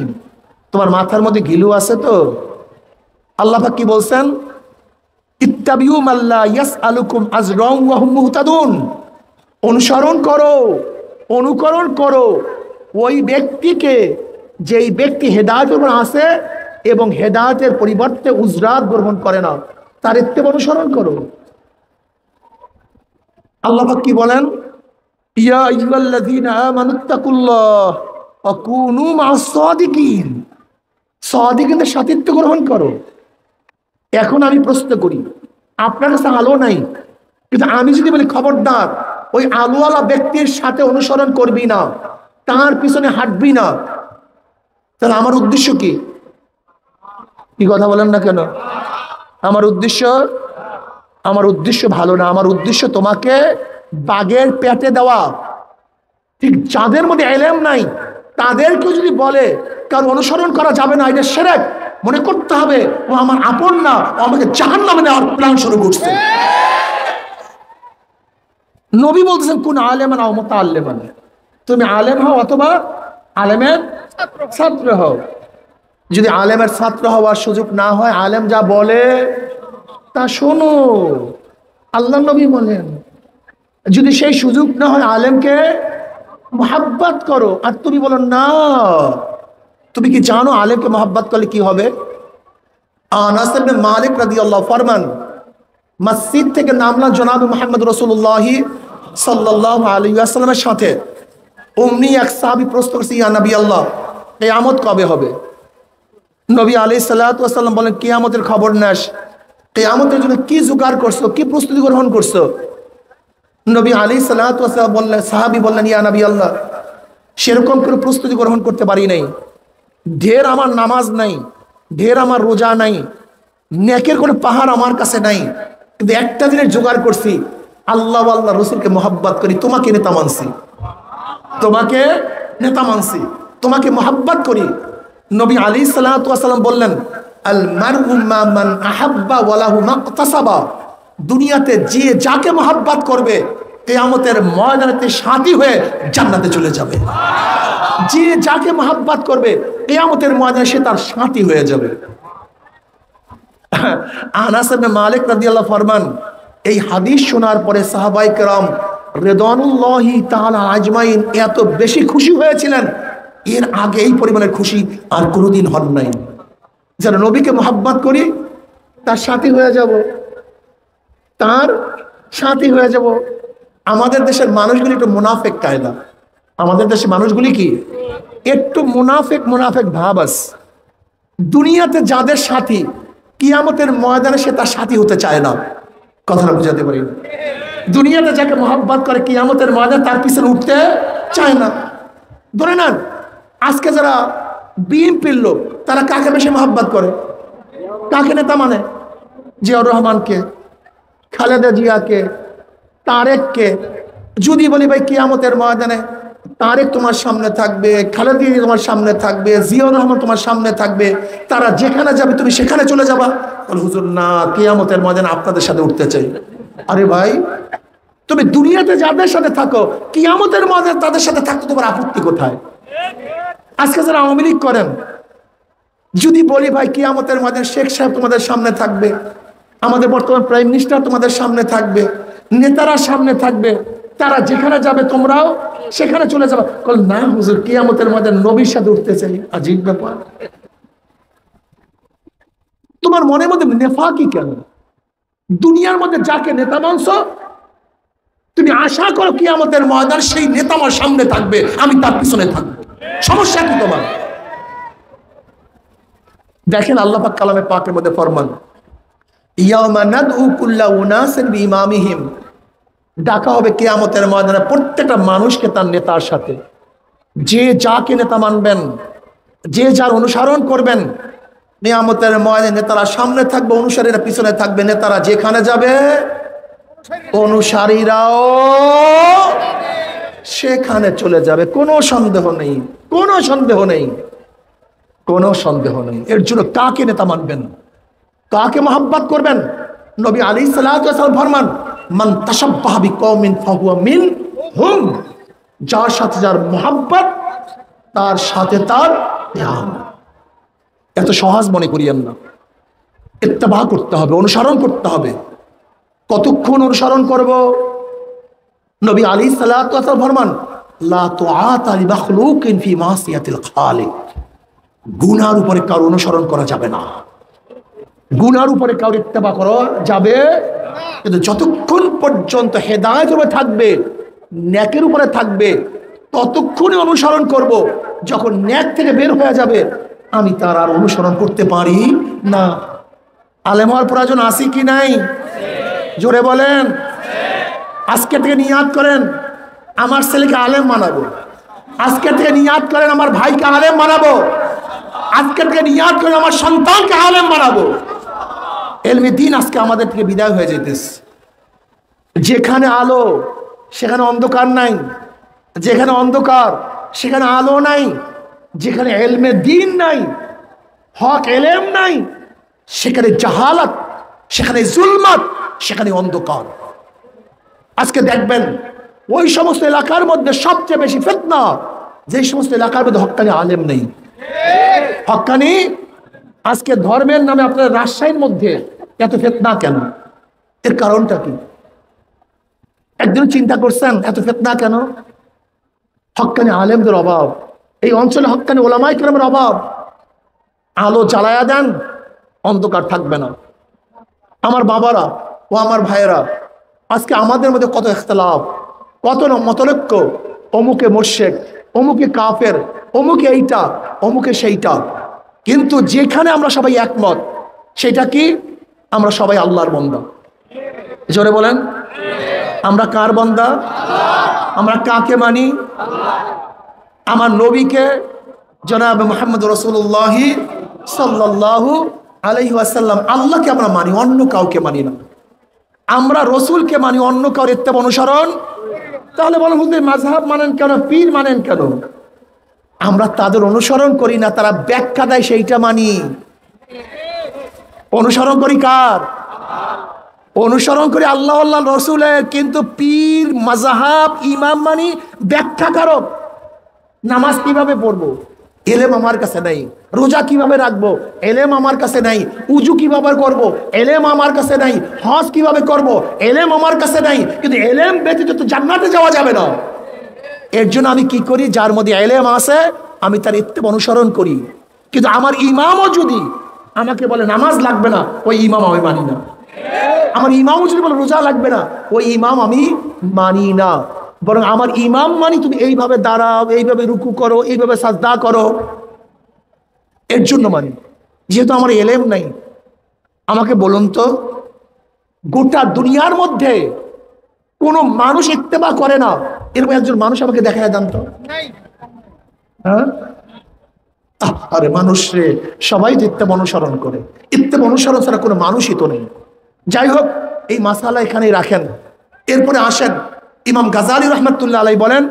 তোমার মাথার মধ্যে গিলু আছে তো? আল্লাহ পাক কি বলছেন? ইত্তাবিউ মাল্লা ইয়াসআলুকুম আজরান ওয়া হুম মুহতাদুন, অনুসরণ করো, অনুকরণ করো ওই ব্যক্তিকে যেই ব্যক্তি হেদায়েতের উপর আছে এবং হেদায়েতের পরিবর্তে উজরাত গ্রহণ করে না, তার ইত্তেবা অনুসরণ করো। আল্লাহ পাক কি বলেন? ইয়া আইয়ুহাল্লাযীনা আমানুত্তাকুল্লাহ ওয়া কুনু মা'আস সাদিকিন, সাদিকিনদের সাথীত্ব গ্রহণ করো। এখন আমি প্রশ্ন করি, আপনার কাছে আলো নাই, কিন্তু আমি যদি বলি খবরদার ওই আলোওয়ালা ব্যক্তির সাথে অনুসরণ করবি না, তার পিছনে হাঁটবি না, তাহলে আমার উদ্দেশ্য কি? কি কথা বলেন না কেন? আমার উদ্দেশ্য ভালো না। আমার উদ্দেশ্য তোমাকে বাঘের পেটে দেওয়া। ঠিক যাদের মধ্যে ইলম নাই তাদেরকে যদি বলে কারো অনুসরণ করা যাবে না, এটা শিরক, মনে করতে হবে ও আমার আপন না, ও আমাকে জাহান্নামে নেওয়ার প্ল্যান শুরু করছে। নবী বলতেছেন কোন আলেমান আও মুতাআল্লিমান, তুমি আলেম হও অথবা আলেমের ছাত্র হও। যদি আলেমের ছাত্র হওয়ার সুযোগ না হয়, আলেম যা বলে তা শোনো, আল্লাহ নবী বলেন। যদি সেই সুযোগ না হয়, আলেমকে মোহাব্বত করো। আর তুমি বলো না, তুমি কি জানো আলেমকে মোহাব্বত করলে কি হবে? আনাস ইবনে মালিক রাদিয়াল্লাহু ফরমান, মসজিদ থেকে নামলা জনাব মুহাম্মদ রাসূলুল্লাহ সাল্লাল্লাহু আলাইহি ওয়াসাল্লামের সাথে অমনি এক সাহাবী প্রশ্ন করছে, ইয়া নবী আল্লাহ, কিয়ামত কবে হবে? নবী আলাইহিস সালাতু ওয়াসাল্লাম বলেন, কিয়ামতের খবর নেস, কিয়ামতের জন্য কি জোগাড় করছো, কি প্রস্তুতি গ্রহণ করছো? নবী আলাইহিস সালাতু ওয়াসাল্লাম বললেন, সাহাবী বললেন, ইয়া নবী আল্লাহ, সেরকম কোনো প্রস্তুতি গ্রহণ করতে পারি নাই, ঢের আমার নামাজ নাই, ঢের আমার রোজা নাই, নেকের কোনো পাহাড় আমার কাছে নাই, কিন্তু একটা দিনের জোগাড় করছি, আল্লাহ আল্লাহ রসুলকে মোহাব্বত করি, তোমাকে নেতা মানছি, তোমাকে নেতা মানছি, তোমাকে মোহাব্বত করি। নবী আলাইহিস সালাতু ওয়াসাল্লাম বললেন, আল মারউ মা মান আহাব্বা ওয়া লাহু মাকতাসাবা, দুনিয়াতে যে যাকে মোহাব্বত করবে কিয়ামতের ময়দানেতে সাথী হয়ে জান্নাতে চলে যাবে। যে যাকে মোহাব্বত করবে কিয়ামতের ময়দানে সে তার সাথী হয়ে যাবে। আনাস ইবনে মালিক রাদিয়াল্লাহু ফরমান, এই হাদিস শোনার পরে সাহাবায়ে কেরাম রিদওয়ানুল্লাহি তাআলা আজমাইন এত বেশি খুশি হয়েছিলেন, এর আগে এই পরিমাণের খুশি আর কোনোদিন হন নাই। যারা নবীকে মোহাব্বত করি তার সাথী হয়ে যাব, তার সাথী হয়ে যাব। আমাদের দেশের মানুষগুলি একটু মুনাফিক কায়দা। আমাদের দেশের মানুষগুলি কি একটু মুনাফিক মুনাফিক ভাব আছে। দুনিয়াতে যাদের সাথী, কিয়ামতের ময়দানে সে তার সাথী হতে চায় না। কথাটা বুঝাতে পারি না? দুনিয়াতে যাকে মহব্বত করে কিয়ামতের ময়দানে তার পিছনে উঠতে চায় না। ধরে নেন আজকে যারা বিএনপির লোক, তারা কাকে বেশি মহব্বত করে? কাকে নেতা মানে? জিয়াউর রহমানকে, খালেদা জিয়াকে, তারেককে। যদি বলি ভাই কিয়ামতের ময়দানে তারেক তোমার সামনে থাকবে, খালেদা জিয়া তোমার সামনে থাকবে, জিয়াউর রহমান তোমার সামনে থাকবে, তারা যেখানে যাবে তুমি সেখানে চলে যাবা? হুজুর না, কিয়ামতের ময়দানে আপনাদের সাথে উঠতে চাই। আরে ভাই, তুমি দুনিয়াতে যাদের সাথে থাকো, কিয়ামতের ময়দানে তাদের সাথে থাকতে তোমার আপত্তি কোথায়? আজকে যারা আওয়ামী লীগ করেন, যদি বলি ভাই কিয়ামতের ময়দানে শেখ সাহেব তোমাদের সামনে থাকবে, আমাদের বর্তমান প্রাইম মিনিস্টার তোমাদের সামনে থাকবে, নেতারা সামনে থাকবে, তারা যেখানে যাবে তোমরাও সেখানে চলে যাবে। বল না হুজুর, কিয়ামতের ময়দানে নবীর সাথে উঠতে চাই। আজীব ব্যাপার। তোমার মনের মধ্যে নেফাকি কেন? দুনিয়ার মধ্যে যাকে নেতা মানছো, তুমি আশা করো কিয়ামতের ময়দান সেই নেতা আমার সামনে থাকবে, আমি তার পিছনে থাকবো। সমস্যা কি তোমার? দেখেন আল্লাহ পাক কালামে পাকের মধ্যে ফরমান, ইয়াউমা নাদউ কুল্লা উনাসিন বিইমামিহিম, ডাকা হবে কিয়ামতের ময়দানে প্রত্যেকটা মানুষকে তার নেতার সাথে। যে যাকে নেতা মানবেন, যে যার অনুসরণ করবেন, কিয়ামতের ময়দানে নেতারা সামনে থাকবে, অনুসারীরা পিছনে থাকবে। নেতারা যেখানে যাবে অনুসারীরাও সেখানে চলে যাবে। কোনো সন্দেহ নেই, কোনো সন্দেহ নেই, কোনো সন্দেহ নেই। এর জন্য কাকে নেতা মানবেন, কাকে মহব্বত করবেন? নবী আলাইহিস সালাতু ওয়াস সালাম ফরমান, মান তাশাব্বাহা বিকওমিন ফাহুয়া মিনহুম, যার সাথে যার মহব্বত তার সাথে তার নাম। এত সহজ মনে করিয়েন না, ইত্তেবা করতে হবে, অনুসরণ করতে হবে। কতক্ষণ অনুসরণ করব? নবী আলাইহিস সালাতু ওয়াস সালাম ফরমান, লা তুআতা লিমাখলুকিন ফি মাসিয়াতিল খালিক, গুনার উপরে কারো অনুসরণ করা যাবে না, গুনার উপরে কারো ইত্তেবা করা যাবে। কিন্তু যতক্ষণ পর্যন্ত হেদায়েতের উপরে থাকবে, নেকের উপরে থাকবে, ততক্ষণই অনুসরণ করব। যখন নেক থেকে বের হয়ে যাবে, আমি তার আর অনুসরণ করতে পারি না। আলেম হওয়ার প্রয়োজন আছে কি নাই? জোরে বলেন। আজকে থেকে নিয়াত করেন আমার ছেলেকে আলেম বানাবো, আজকে থেকে নিয়াত করেন আমার ভাইকে আলেম বানাবো, আজকে থেকে নিয়াত করেন আমার সন্তানকে আলেম বানাবো। এলমে দিন আজকে আমাদের থেকে বিদায় হয়ে যেতেছে। যেখানে আলো সেখানে অন্ধকার নাই, যেখানে অন্ধকার সেখানে আলো নাই, যেখানে এলমে দিন নাই, হক এলেম নাই, সেখানে জাহালাত, সেখানে জুলমাত, সেখানে অন্ধকার। আজকে দেখবেন ওই সমস্ত এলাকার মধ্যে সবচেয়ে বেশি ফিতনা, যে সমস্ত এলাকার মধ্যে হক্কানি আলেম নেই। হক্কানি, আজকে ধর্মের নামে আপনার রাজশাহীর মধ্যে এত ফিতনা কেন? এর কারণটা কি? একদিন চিন্তা করছেন এত ফিতনা কেন? হক্কানি আলেমদের অভাব, এই অঞ্চলে হক্কানি ওলামায়ে কেরামের অভাব। আলো জ্বালায়া দেন, অন্ধকার থাকবে না। আমার বাবারা ও আমার ভাইয়েরা, আজকে আমাদের মধ্যে কত ইখতিলাফ, কত মতলক্য, অমুকে মুশরিক, অমুকে কাফের, অমুকে এইটা, অমুকে সেইটা। কিন্তু যেখানে আমরা সবাই একমত, সেটা কি? আমরা সবাই আল্লাহর বান্দা। জোরে বলেন, আমরা কার বান্দা? আমরা কাকে মানি? আমার নবীকে, জনাব মুহাম্মদ রাসূলুল্লাহ সাল্লাল্লাহু আলাইহি ওয়াসাল্লাম, আল্লাহকে আমরা মানি, অন্য কাউকে মানি না। আমরা রসুলকে মানি, অন্য কাউর ইত্তেবা অনুসরণ। তাহলে বলেন হুজুর মাযহাব মানেন কেন, পীর মানেন কেন? আমরা তাদের অনুসরণ করি না, তারা ব্যাখ্যা দেয় সেইটা মানি। অনুসরণ করি কার? অনুসরণ করি আল্লাহ আল্লাহ রসুলের। কিন্তু পীর, মাযহাব, ইমাম মানি ব্যাখ্যাকারক। নামাজ কিভাবে পড়বো, এলেম আমার কাছে নাই। রোজা কিভাবে রাখবো, এলেম আমার কাছে নাই। উজু কিভাবে করব, এলেম আমার কাছে নাই। হজ কিভাবে করব, এলেম আমার কাছে নাই। কিন্তু এলেম ব্যতীত তো জান্নাতে যাওয়া যাবে না। এর জন্য আমি কি করি? যার মধ্যে এলেম আছে আমি তার ইত্তেবা অনুসরণ করি। কিন্তু আমার ইমামও যদি আমাকে বলে নামাজ লাগবে না, ওই ইমাম আমি মানি না। আমার ইমামও যদি বলে রোজা লাগবে না, ওই ইমাম আমি মানি না। বরং আমার ইমাম মানে তুমি এইভাবে দাঁড়াও, এইভাবে রুকু করো, এইভাবে সাজদা করো, এর জন্য মানি। যেহেতু আমার এলেম নাই, আমাকে বলুন তো, গোটা দুনিয়ার মধ্যে কোন মানুষ ইত্তেবা করে না এরকম একজন মানুষ আমাকে দেখায় দেন তো। হ্যাঁ, আরে মানুষ রে, সবাই তো ইত্তেবা অনুসরণ করে, ইত্তেবা অনুসরণ ছাড়া কোনো মানুষই তো নেই। যাই হোক, এই মাসালা এখানেই রাখেন। এরপরে আসেন, ইমাম গাজালি রহমতুল্লাহ আলাই বলেন,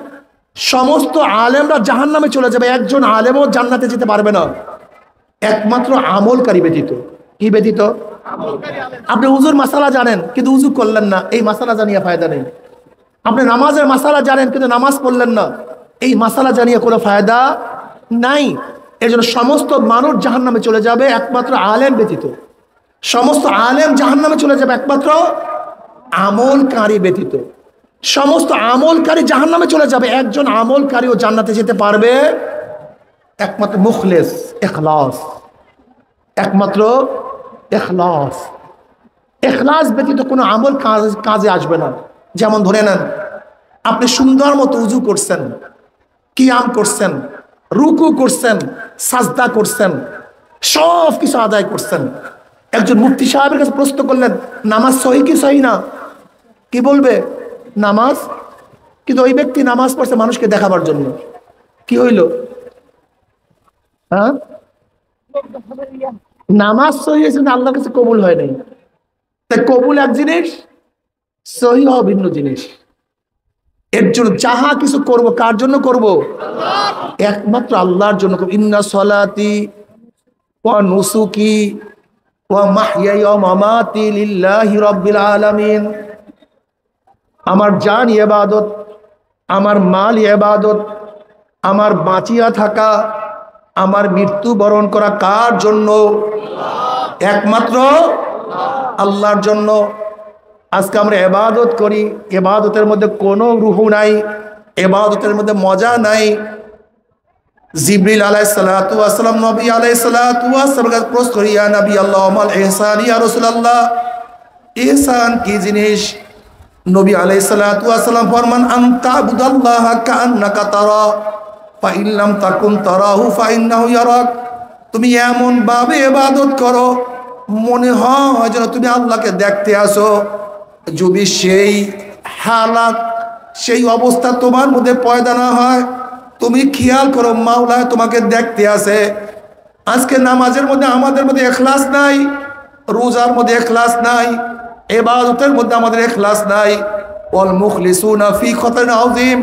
সমস্ত আলেমরা জাহান্নামে চলে যাবে, একজন আলেমও জান্নাতে যেতে পারবে না, একমাত্র আমলকারী ব্যতীত। কি ব্যতীত? আপনি উজুর মাসালা জানেন কিন্তু উজু করলেন না, এই মাসালা জানিয়ে ফায়দা নেই। আপনি নামাজের মাসালা জানেন কিন্তু নামাজ পড়লেন না, এই মাসালা জানিয়ে কোনো ফায়দা নাই। এর জন্য সমস্ত মানুষ জাহান্নামে চলে যাবে একমাত্র আলেম ব্যতীত। সমস্ত আলেম জাহান্নামে চলে যাবে একমাত্র আমলকারী ব্যতীত। সমস্ত আমলকারী জাহান্নামে চলে যাবে, একজন আমলকারীও জান্নাতে যেতে পারবে, একমাত্র মুখলেস, ইখলাস, একমাত্র ইখলাস। ইখলাস ব্যতীত কোনো আমল কাজে আসবে না। যেমন ধরে নেন, আপনি সুন্দর মতো উজু করছেন, কিয়াম করছেন, রুকু করছেন, সাজদা করছেন, সব কিছু আদায় করছেন। একজন মুফতি সাহেবের কাছে প্রশ্ন করলেন, নামাজ সহি কি সহি না? কি বলবে? নামাজ। কিন্তু ওই ব্যক্তি নামাজ পড়ছে মানুষকে দেখাবার জন্য। কি হইল? হ্যাঁ, নামাজ সহি হয়েছে না আল্লাহর কাছে কবুল হয় নাই। তাই কবুল এক জিনিস, সহি হওয়া ভিন্ন জিনিস। এর জন্য যাহা কিছু করব, কার জন্য করব? একমাত্র আল্লাহর জন্য করব। ইন্না সলাতি ওয়া নুসুকি ওয়া মাহইয়ায়া ওয়া মামাতি লিল্লাহি রাব্বিল আলামিন। আমার জান ইবাদত, আমার মাল ইবাদত, আমার বাঁচিয়া থাকা, আমার মৃত্যুবরণ করা কার জন্য? একমাত্র আল্লাহর জন্য। আজকে আমরা ইবাদত করি, ইবাদতের মধ্যে কোনো রুহু নাই, ইবাদতের মধ্যে মজা নাই। জিবরিল আলাইহিস সালাতু ওয়াস সালাম নবী আলাইহিস সালাতু ওয়াস সালাম কাছে প্রশ্ন করি, ইয়া নবী আল্লাহ মাল ইহসান ইয়া রাসূলুল্লাহ, ইহসান কি জিনিস? নবী আলাইহিস সালাতু ওয়াস সালাম ফরমান, আনতা আবুদাল্লাহা কাআন্নাকা তারা ফা ইন লাম তাকুন তারাহু ফা ইন্নাহু ইয়ারাক। তুমি এমন ভাবে ইবাদত করো মনে হয় যেন তুমি আল্লাহকে দেখতে আসো। যদি সেই হালাত, সেই অবস্থা তোমার মধ্যে পয়দা না হয়, তুমি খেয়াল করো মাওলা তোমাকে দেখতে আসে। আজকে নামাজের মধ্যে আমাদের মধ্যে ইখলাস নাই, রোজার মধ্যে ইখলাস নাই, ইবাদতের মধ্যে আমাদের ইখলাস নাই। ওয়াল মুখলিসুনা ফি খাতারিন আযীম।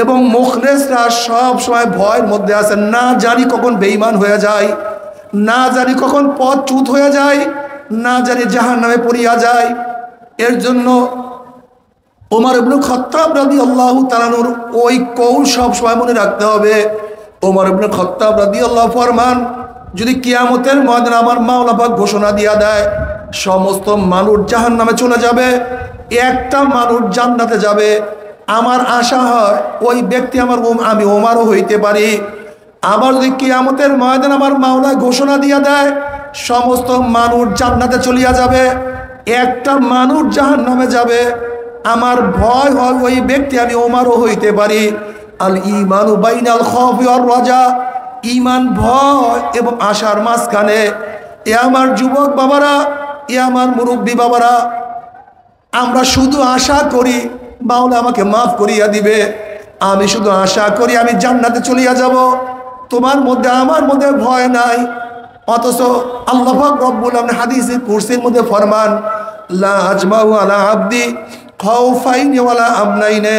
এবং মুখলিসরা সব সময় ভয়ের মধ্যে আছে, না জানি কখন বেঈমান হয়ে যায়, না জানি কখন পথচ্যুত হয়ে যায়, না জানি জাহান্নামে পড়িয়া যায়। এর জন্য ওমর ইবনে খাত্তাব রাদিয়াল্লাহু তাআলা আনহুর ওই কৌল সব সময় মনে রাখতে হবে। ওমর ইবনে খাত্তাব রাদিয়াল্লাহু ফরমান, যদি কিয়ামতের ময়দানে আমার মাওলা পাক ঘোষণা দিয়া দেয় সমস্ত মানুষ জাহান্নামে চলে যাবে, একটা মানুষ জান্নাতে যাবে, আমার আশা হয় ওই ব্যক্তি আমি ওমরও হইতে পারি। আবার যদি কিয়ামতের ময়দানে আমার মাওলা ঘোষণা দিয়া দেয় সমস্ত মানুষ জান্নাতে চলিয়া যাবে, একটা মানুষ জাহান্নামে যাবে, আমার ভয় হয় ওই ব্যক্তি আমি ওমরও হইতে পারি। আল ঈমানু বাইনাল খাউফি ওয়ার রাজা। ঈমান ভয় এবং আশার মাঝখানে। এ আমার যুবক বাবারা, এ আমার মুরব্বী বাবারা, আমরা শুধু আশা করি মাওলা আমাকে মাফ করিয়া দিবে, আমি শুধু আশা করি আমি জান্নাতে চলিয়া যাব, তোমার মধ্যে আমার মধ্যে ভয় নাই। অথচ আল্লাহ পাক রব্বুল আলামিন হাদিসে কুরসির মধ্যে ফরমান, লা আজমাউ আলা আবদি খাউফাইনি ওয়ালা আমনাইনি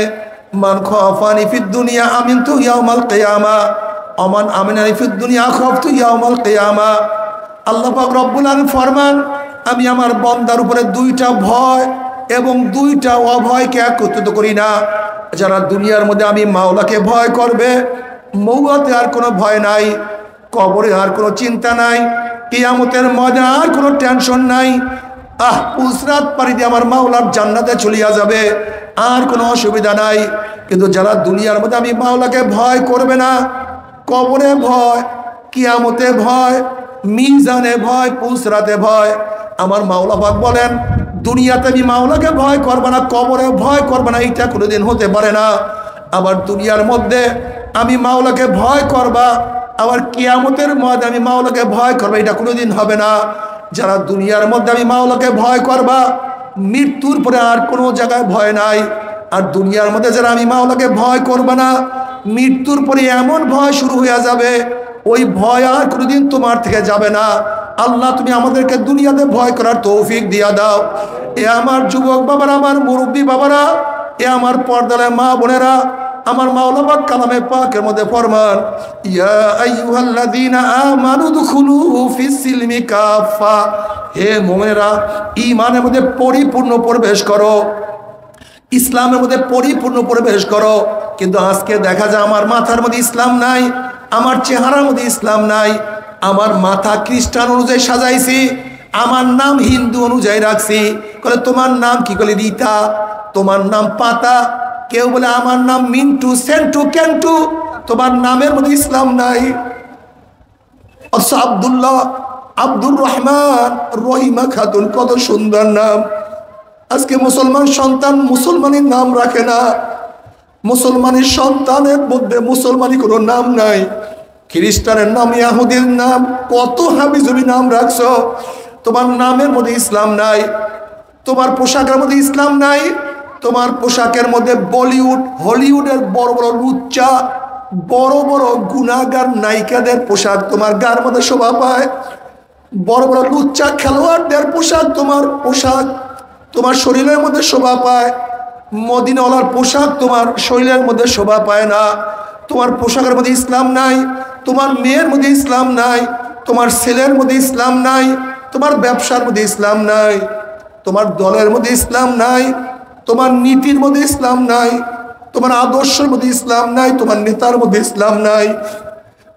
মান খাফানি ফিদ দুনিয়া আমিনতু ইয়াউমাল কিয়ামা ওয়া মান আমানানি ফিদ দুনিয়া খাফতু ইয়াউমাল কিয়ামা। আল্লাহ পাক রব্বুল আলামিন ফরমান, আমি আমার বান্দার উপরে দুইটা ভয় এবং দুইটা অভয়কে একত্রিত করি না। যারা দুনিয়ার মধ্যে আমি মাওলাকে ভয় করবে, মৌতে আর কোনো ভয় নাই, কবরে আর কোনো চিন্তা নাই, কিয়ামতের ময়দানে আর কোনো টেনশন নাই। পুলসরাত পাড়ি দিয়ে আমার মাওলার জান্নাতে চলিয়া যাবে, আর কোনো অসুবিধা নাই। কিন্তু যারা দুনিয়ার মধ্যে আমি মাওলাকে ভয় করবে না, কবরে ভয়, কিয়ামতে ভয়, মিজানে ভয়, পুলসরাতে ভয়, আমার মাওলা পাক বলেন দুনিয়াতে আমি মাওলাকে ভয় করবো না, কবরে ভয় করবো না, এটা কোনোদিন হতে পারে না। আবার দুনিয়ার মধ্যে আমি মাওলাকে ভয় করবা, আবার কিয়ামতের মধ্যে আমি মাওলাকে ভয় করবো, এটা কোনোদিন হবে না। যারা দুনিয়ার মধ্যে আমি মাওলাকে ভয় করবা, মৃত্যুর পরে আর কোনো জায়গায় ভয় নাই। আর দুনিয়ার মধ্যে যারা আমি মাওলাকে ভয় করবা না, মৃত্যুর পরে এমন ভয় শুরু হয়ে যাবে, ওই ভয় আর কোনোদিন তোমার থেকে যাবে না। আল্লাহ তুমি আমাদেরকে দুনিয়াতে ভয় করার তৌফিক দিয়া দাও। এ আমার যুবক বাবারা, আমার মুরব্বী বাবারা, এ আমার পর্দার মা বোনেরা, আমার মাওলা পাক কালামে পাকের মধ্যে ফরমান, ইয়া আইয়ুহাল্লাযীনা আমানু দুখুলু ফিস সিলমি কাফা। হে মুমিনেরা, ঈমানের মধ্যে পরিপূর্ণ প্রবেশ করো, ইসলামের মধ্যে পরিপূর্ণ প্রবেশ করো। কিন্তু আজকে দেখা যায় আমার মাথার মধ্যে ইসলাম নাই, আমার চেহারার মধ্যে ইসলাম নাই। আমার মাথা খ্রিস্টান অনুযায়ী সাজাইছি, আমার নাম হিন্দু অনুযায়ী রাখছি। বলে তোমার নাম কি? বলে রীতা। তোমার নাম পাতা। কেউ বলে আমার নাম মিন্টু, সেন্টু, কেন্টু। তোমার নামের মধ্যে ইসলাম নাই। অথচ আব্দুল্লাহ, আব্দুর রহমান, রহিমা খাতুন, কত সুন্দর নাম। আজকে মুসলমান সন্তান মুসলমানের নাম রাখে না। মুসলমানের সন্তানের মধ্যে মুসলমানি কোনো নাম নাই। খ্রিস্টানের নাম, ইয়াহুদির নাম, কত হাবিজবি নাম রাখছো, তোমার নামের মধ্যে ইসলাম নাই। তোমার পোশাকের মধ্যে ইসলাম নাই। তোমার পোশাকের মধ্যে বলিউড, হলিউডের বড় বড় লুচ্চা, বড় বড় গুনাহগার নায়িকাদের পোশাক তোমার গার মধ্যে শোভা পায়। বড় বড় লুচ্চা খেলোয়াড়দের পোশাক তোমার শরীরের মধ্যে শোভা পায়। মদিনাওয়ালার পোশাক তোমার শরীরের মধ্যে শোভা পায় না। তোমার পোশাকের মধ্যে ইসলাম নাই, তোমার মেয়ের মধ্যে ইসলাম নাই, তোমার ছেলের মধ্যে ইসলাম নাই, তোমার ব্যবসার মধ্যে ইসলাম নাই, তোমার দলের মধ্যে ইসলাম নাই, তোমার নীতির মধ্যে ইসলাম নাই, তোমার আদর্শের মধ্যে ইসলাম নাই, তোমার নেতার মধ্যে ইসলাম নাই।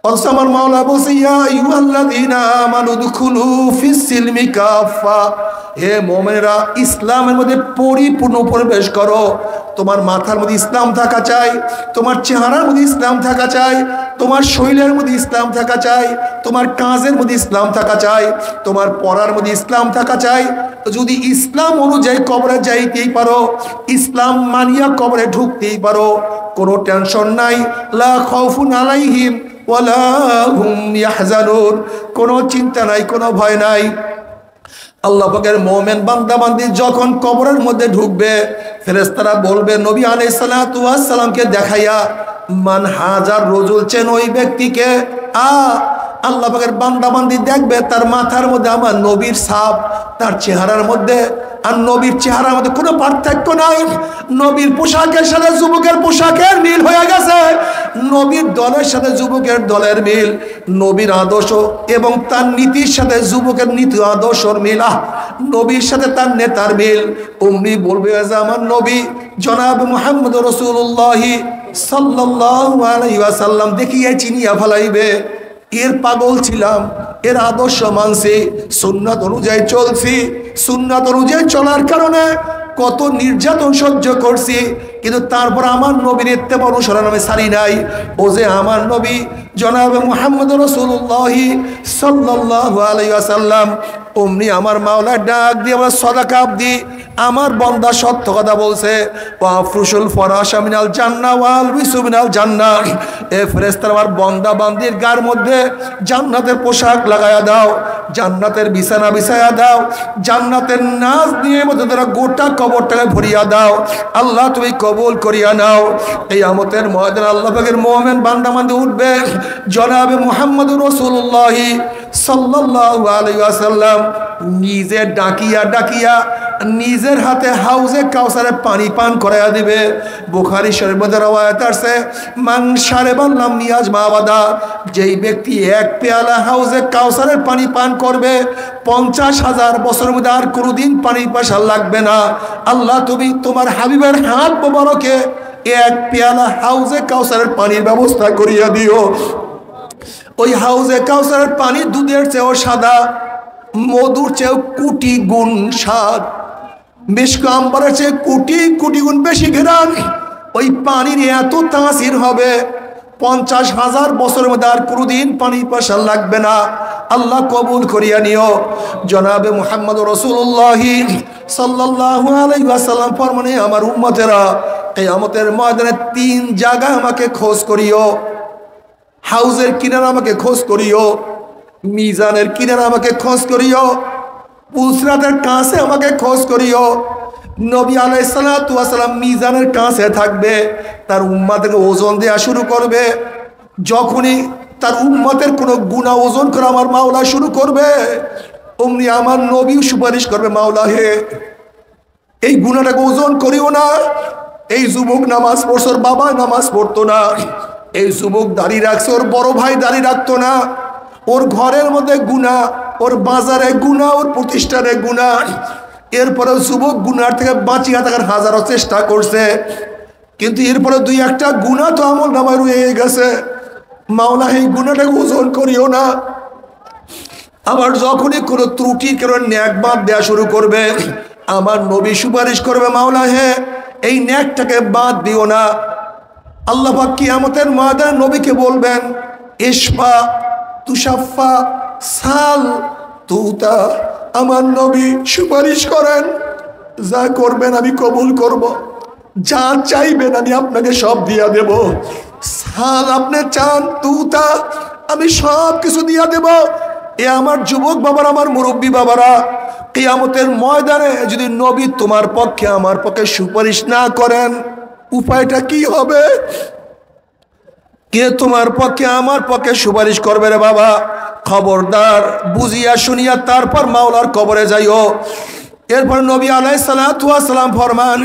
অথচ আমার মাওলা বলছে, ইয়া আইয়ুহাল্লাযীনা আমানু দুখুলু ফিস সিলমি কাফা। হে মুমিনেরা, ইসলামের মধ্যে পরিপূর্ণ প্রবেশ করো। তোমার মাথার মধ্যে ইসলাম থাকা চাই, তোমার চেহারার মধ্যে ইসলাম থাকা চাই, তোমার শরীরের মধ্যে ইসলাম থাকা চাই, তোমার কাজের মধ্যে ইসলাম থাকা চাই, তোমার পড়ার মধ্যে ইসলাম থাকা চাই। যদি ইসলাম অনুযায়ী কবরে যাইতেই পারো, ইসলাম মানিয়া কবরে ঢুকতেই পারো, কোনো টেনশন নাই। লা খাউফুন আলাইহিম ওয়ালা হুম ইয়াহজানুন, কোনো চিন্তা নাই, কোনো ভয় নাই। আল্লাহ পাকের মুমিন বান্দা বান্দি যখন কবরের মধ্যে ঢুকবে, ফেরেশতারা বলবে নবী আলাইহিস সালাতু ওয়াস সালামকে দেখাইয়া, মান হাজার রজুল, চেন ওই ব্যক্তিকে। আল্লাহ পাকের বান্দা বান্দি দেখবে তার মাথার মধ্যে আমার নবীর ছাপ, তার চেহারার মধ্যে আর নবীর চেহারার মধ্যে কোনো পার্থক্য নাই। নবীর পোশাকের সাথে যুবকের পোশাকের মিল হয়ে গেছে, নবীর দলের সাথে যুবকের দলের মিল, নবীর আদর্শ এবং তার নীতির সাথে যুবকের নীতি আদর্শর মিল, নবীর সাথে তার নেতার মিল। অমনি বলবে যে আমার নবী জনাব মুহাম্মদ রাসূলুল্লাহ সাল্লাল্লাহু আলাইহি ওয়াসাল্লাম দেখিয়ে চিনিয়া ফেলাইবে। এর পাগল ছিলাম, এর আদর্শ মানছি, সুন্নাত অনুযায়ী চলছি, সুন্নাত অনুযায়ী চলার কারণে কত নির্যাতন সহ্য করছি, কিন্তু তারপর আমার নবীর ইত্তেবা অনুসরণ আমি ছাড়ি নাই। ও যে আমার নবী জনাবে মুহাম্মদ রাসূলুল্লাহ সাল্লাল্লাহু আলাইহি ওয়াসাল্লাম, অমনি আমার মাওলা ডাক দিয়ে আমার সাদাকা আব্দি, আমার বান্দা সত্য কথা বলছে। ওয়াফরুশুল ফরাশা মিনাল জান্নাহ ওয়াল বিসু মিনাল জান্নাহ। এ ফেরেশতারা আমার বান্দা বান্দির গার মধ্যে জান্নাতের পোশাক লাগায়া দাও, জান্নাতের বিছানা বিছায়া দাও, জান্নাতের নাজ দিয়ে মধ্যে তারা গোটা কবরটাকে ভরিয়া দাও। আল্লাহ তুমি কবুল করিয়া নাও। এই কিয়ামতের ময়দানে আল্লাহ পাকের মুমিন বান্দা বান্দি উঠবে, জনাবে মুহাম্মদুর রাসূলুল্লাহ সাল্লাল্লাহু আলাইহি ওয়াসাল্লাম নিজে ডাকিয়া ডাকিয়া নিজের হাতে হাউজে কাউসারে পানি পান করাইয়া দিবে। বুখারী শরীফের মধ্যে রওয়ায়াত আছে, মান শারিবা লাম ইয়াজমা আবাদা, যেই ব্যক্তি এক পেয়ালা হাউজে কাউসারের পানি পান করবে 50,000 বছরের মধ্যে আর কোনোদিন পানি পাশা লাগবে না। আল্লাহ তুমি তোমার হাবিবের হাত মোবারকে এক পেয়ালা হাউজে কাউসারের পানির ব্যবস্থা করিয়া দিও। ওই হাউজে কাউসারের পানি দুধের চেয়েও সাদা, মধুর চেয়েও কোটি গুণ স্বাদ, মিশক আম্বরের চেয়ে কোটি কোটি গুণ বেশি ঘ্রাণ। ওই পানির এত তাসির হবে 50,000 বছরের মধ্যে আর কোনোদিন পানি পাশা লাগবে না। আল্লাহ কবুল করিয়া নিও। জনাবে মুহাম্মদ রাসূলুল্লাহ সাল্লাল্লাহু আলাইহি ওয়াসাল্লাম ফরমানে, আমার উম্মতেরা কিয়ামতের ময়দানে 3 জায়গায় আমাকে খোঁজ করিও। হাউজের কিনারে আমাকে খোঁজ করিও, মিজানের কিনারে আমাকে খোঁজ করিও, পুলসিরাতের কাছে আমাকে খোঁজ করিও। নবী আলাইহিস সালাতু ওয়াস সালাম মিজানের কাছে থাকবে, তার উম্মতকে ওজন দেয়া শুরু করবে। যখনই তার উম্মতের কোনো গুনাহ ওজন করা আমার মাওলা শুরু করবে, অমনি আমার নবী সুপারিশ করবে, মাওলা হে এই গুনাহটাকে ওজন করিও না। এই যুবক নামাজ পড়ছে, ওর বাবা নামাজ পড়তো না। এই যুবক দাঁড়িয়ে রাখছে, ওর বড় ভাই দাঁড়িয়ে রাখতো না। ওর ঘরের মধ্যে গুনাহ, ওর বাজারে গুনাহ, ওর প্রতিষ্ঠানে গুনাহ। এরপরেও যুবক গুনার থেকে বাঁচিয়ে থাকার হাজারো চেষ্টা করছে, কিন্তু এরপরে 2-1টা গুনাহ তো আমল নামায় রয়ে গেছে। মাওলা এই গুনাহটাকে ওজন করিও না। আবার যখনই কোনো ত্রুটি কোনো ন্যাক বাদ দেওয়া শুরু করবে, আমার নবী সুপারিশ করবে, মাওলা হে এই ন্যাকটাকে বাদ দিও না। আল্লাহ পাক কিয়ামতের ময়দানে নবীকে বলবেন, ইশফা তুশাফা সাল তুতা। আমার নবী সুপারিশ করেন, যা করবেন আমি কবুল করব, যা চাইবেন আমি আপনাকে সব দিয়া দেব। সাল আপনি চান, তুতা আমি সব কিছু দিয়া দেব। এ আমার যুবক বাবারা, আমার মুরব্বী বাবারা, কিয়ামতের ময়দানে যদি নবী তোমার পক্ষে আমার পক্ষে সুপারিশ না করেন, উপায়টা কি হবে? কে তোমার পক্ষে আমার পক্ষে সুপারিশ করবে রে বাবা? খবরদার, বুঝিয়া শুনিয়া তারপর মাওলার কবরে যাইও। এরপর নবী আলাইহিস সালাতু ওয়াস সালাম ফরমান,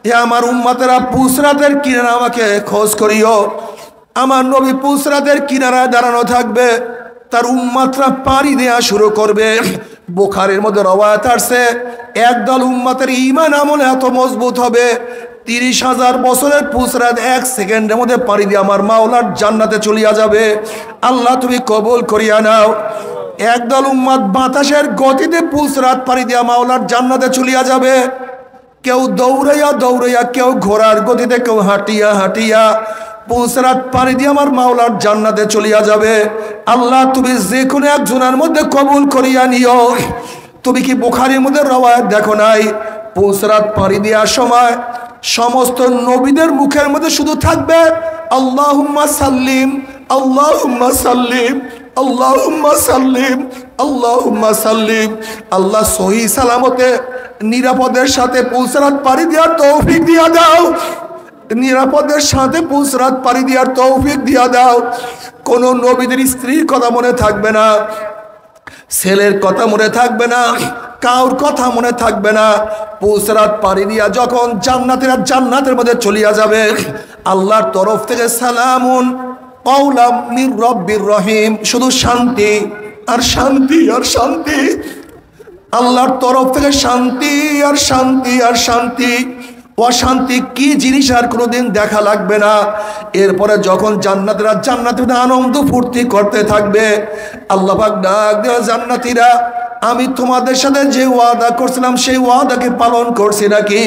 হে আমার উম্মতেরা, পুসরাতের কিনারা আমাকে খোঁজ করিও। আমার নবী পুসরাতের কিনারায় দাঁড়ানো থাকবে, তার উম্মতরা পাড়ি দেয়া শুরু করবে। বুখারীর মধ্যে রওয়ায়াত আছে, একদল উম্মতের ঈমান আমল এত মজবুত হবে, 30,000 বছরের পুসরাত 1 সেকেন্ডের মধ্যে পাড়ি দিয়ে আমার মাওলার জান্নাতে চলিয়া যাবে। আল্লাহ তুমি কবুল করিয়া নাও। একদল উম্মত বাতাসের গতিতে পুসরাত পাড়ি দিয়া মাওলার জান্নাতে চলিয়া যাবে। কেউ দৌড়াইয়া দৌড়াইয়া, কেউ ঘোড়ার গতিতে, কেউ হাঁটিয়া হাঁটিয়া পুসরাত পাড়ি দিয়ে আমার মাওলার জান্নাতে চলিয়া যাবে। আল্লাহ তুমি যে কোনো একজনের মধ্যে কবুল করিয়া নিও। তুমি কি বুখারীর মধ্যে রওয়ায়াত দেখো নাই? পুসরাত পাড়ি দেওয়ার সময় সমস্ত নবীদের মুখের মধ্যে শুধু থাকবে আল্লাহুম্মা সাল্লিম, আল্লাহুম্মা সাল্লিম, আল্লাহুম্মা সাল্লিম, আল্লাহুম্মা সাল্লিম। আল্লাহ সহি সালামতে নিরাপদের সাথে পুসরাত পাড়ি দেওয়ার তৌফিক দিয়া দাও। নিরাপদের সাথে পুসরাত পাড়ি দেওয়ার তৌফিক দিয়া দাও। কোন নবীদের স্ত্রীর কথা মনে থাকবে না, ছেলের কথা মনে থাকবে না, কাউর কথা মনে থাকবে না। পুসরাত পাড়ি দিয়া যখন জান্নাতীরা জান্নাতের মধ্যে চলিয়া যাবে, আল্লাহর তরফ থেকে সালামুন কাওলাম মির রব্বির রহিম, শুধু শান্তি আর শান্তি আর শান্তি। আল্লাহর তরফ থেকে শান্তি আর শান্তি আর শান্তি। অশান্তি কি জিনিস আর কোনোদিন দেখা লাগবে না। এরপরে যখন জান্নাতীরা জান্নাতে আনন্দ ফুর্তি করতে থাকবে, আল্লাহ পাক ডাক দেয়া, জান্নাতীরা আমি তোমাদের সাথে যে ওয়াদা করছিলাম সেই ওয়াদাকে পালন করছি নাকি?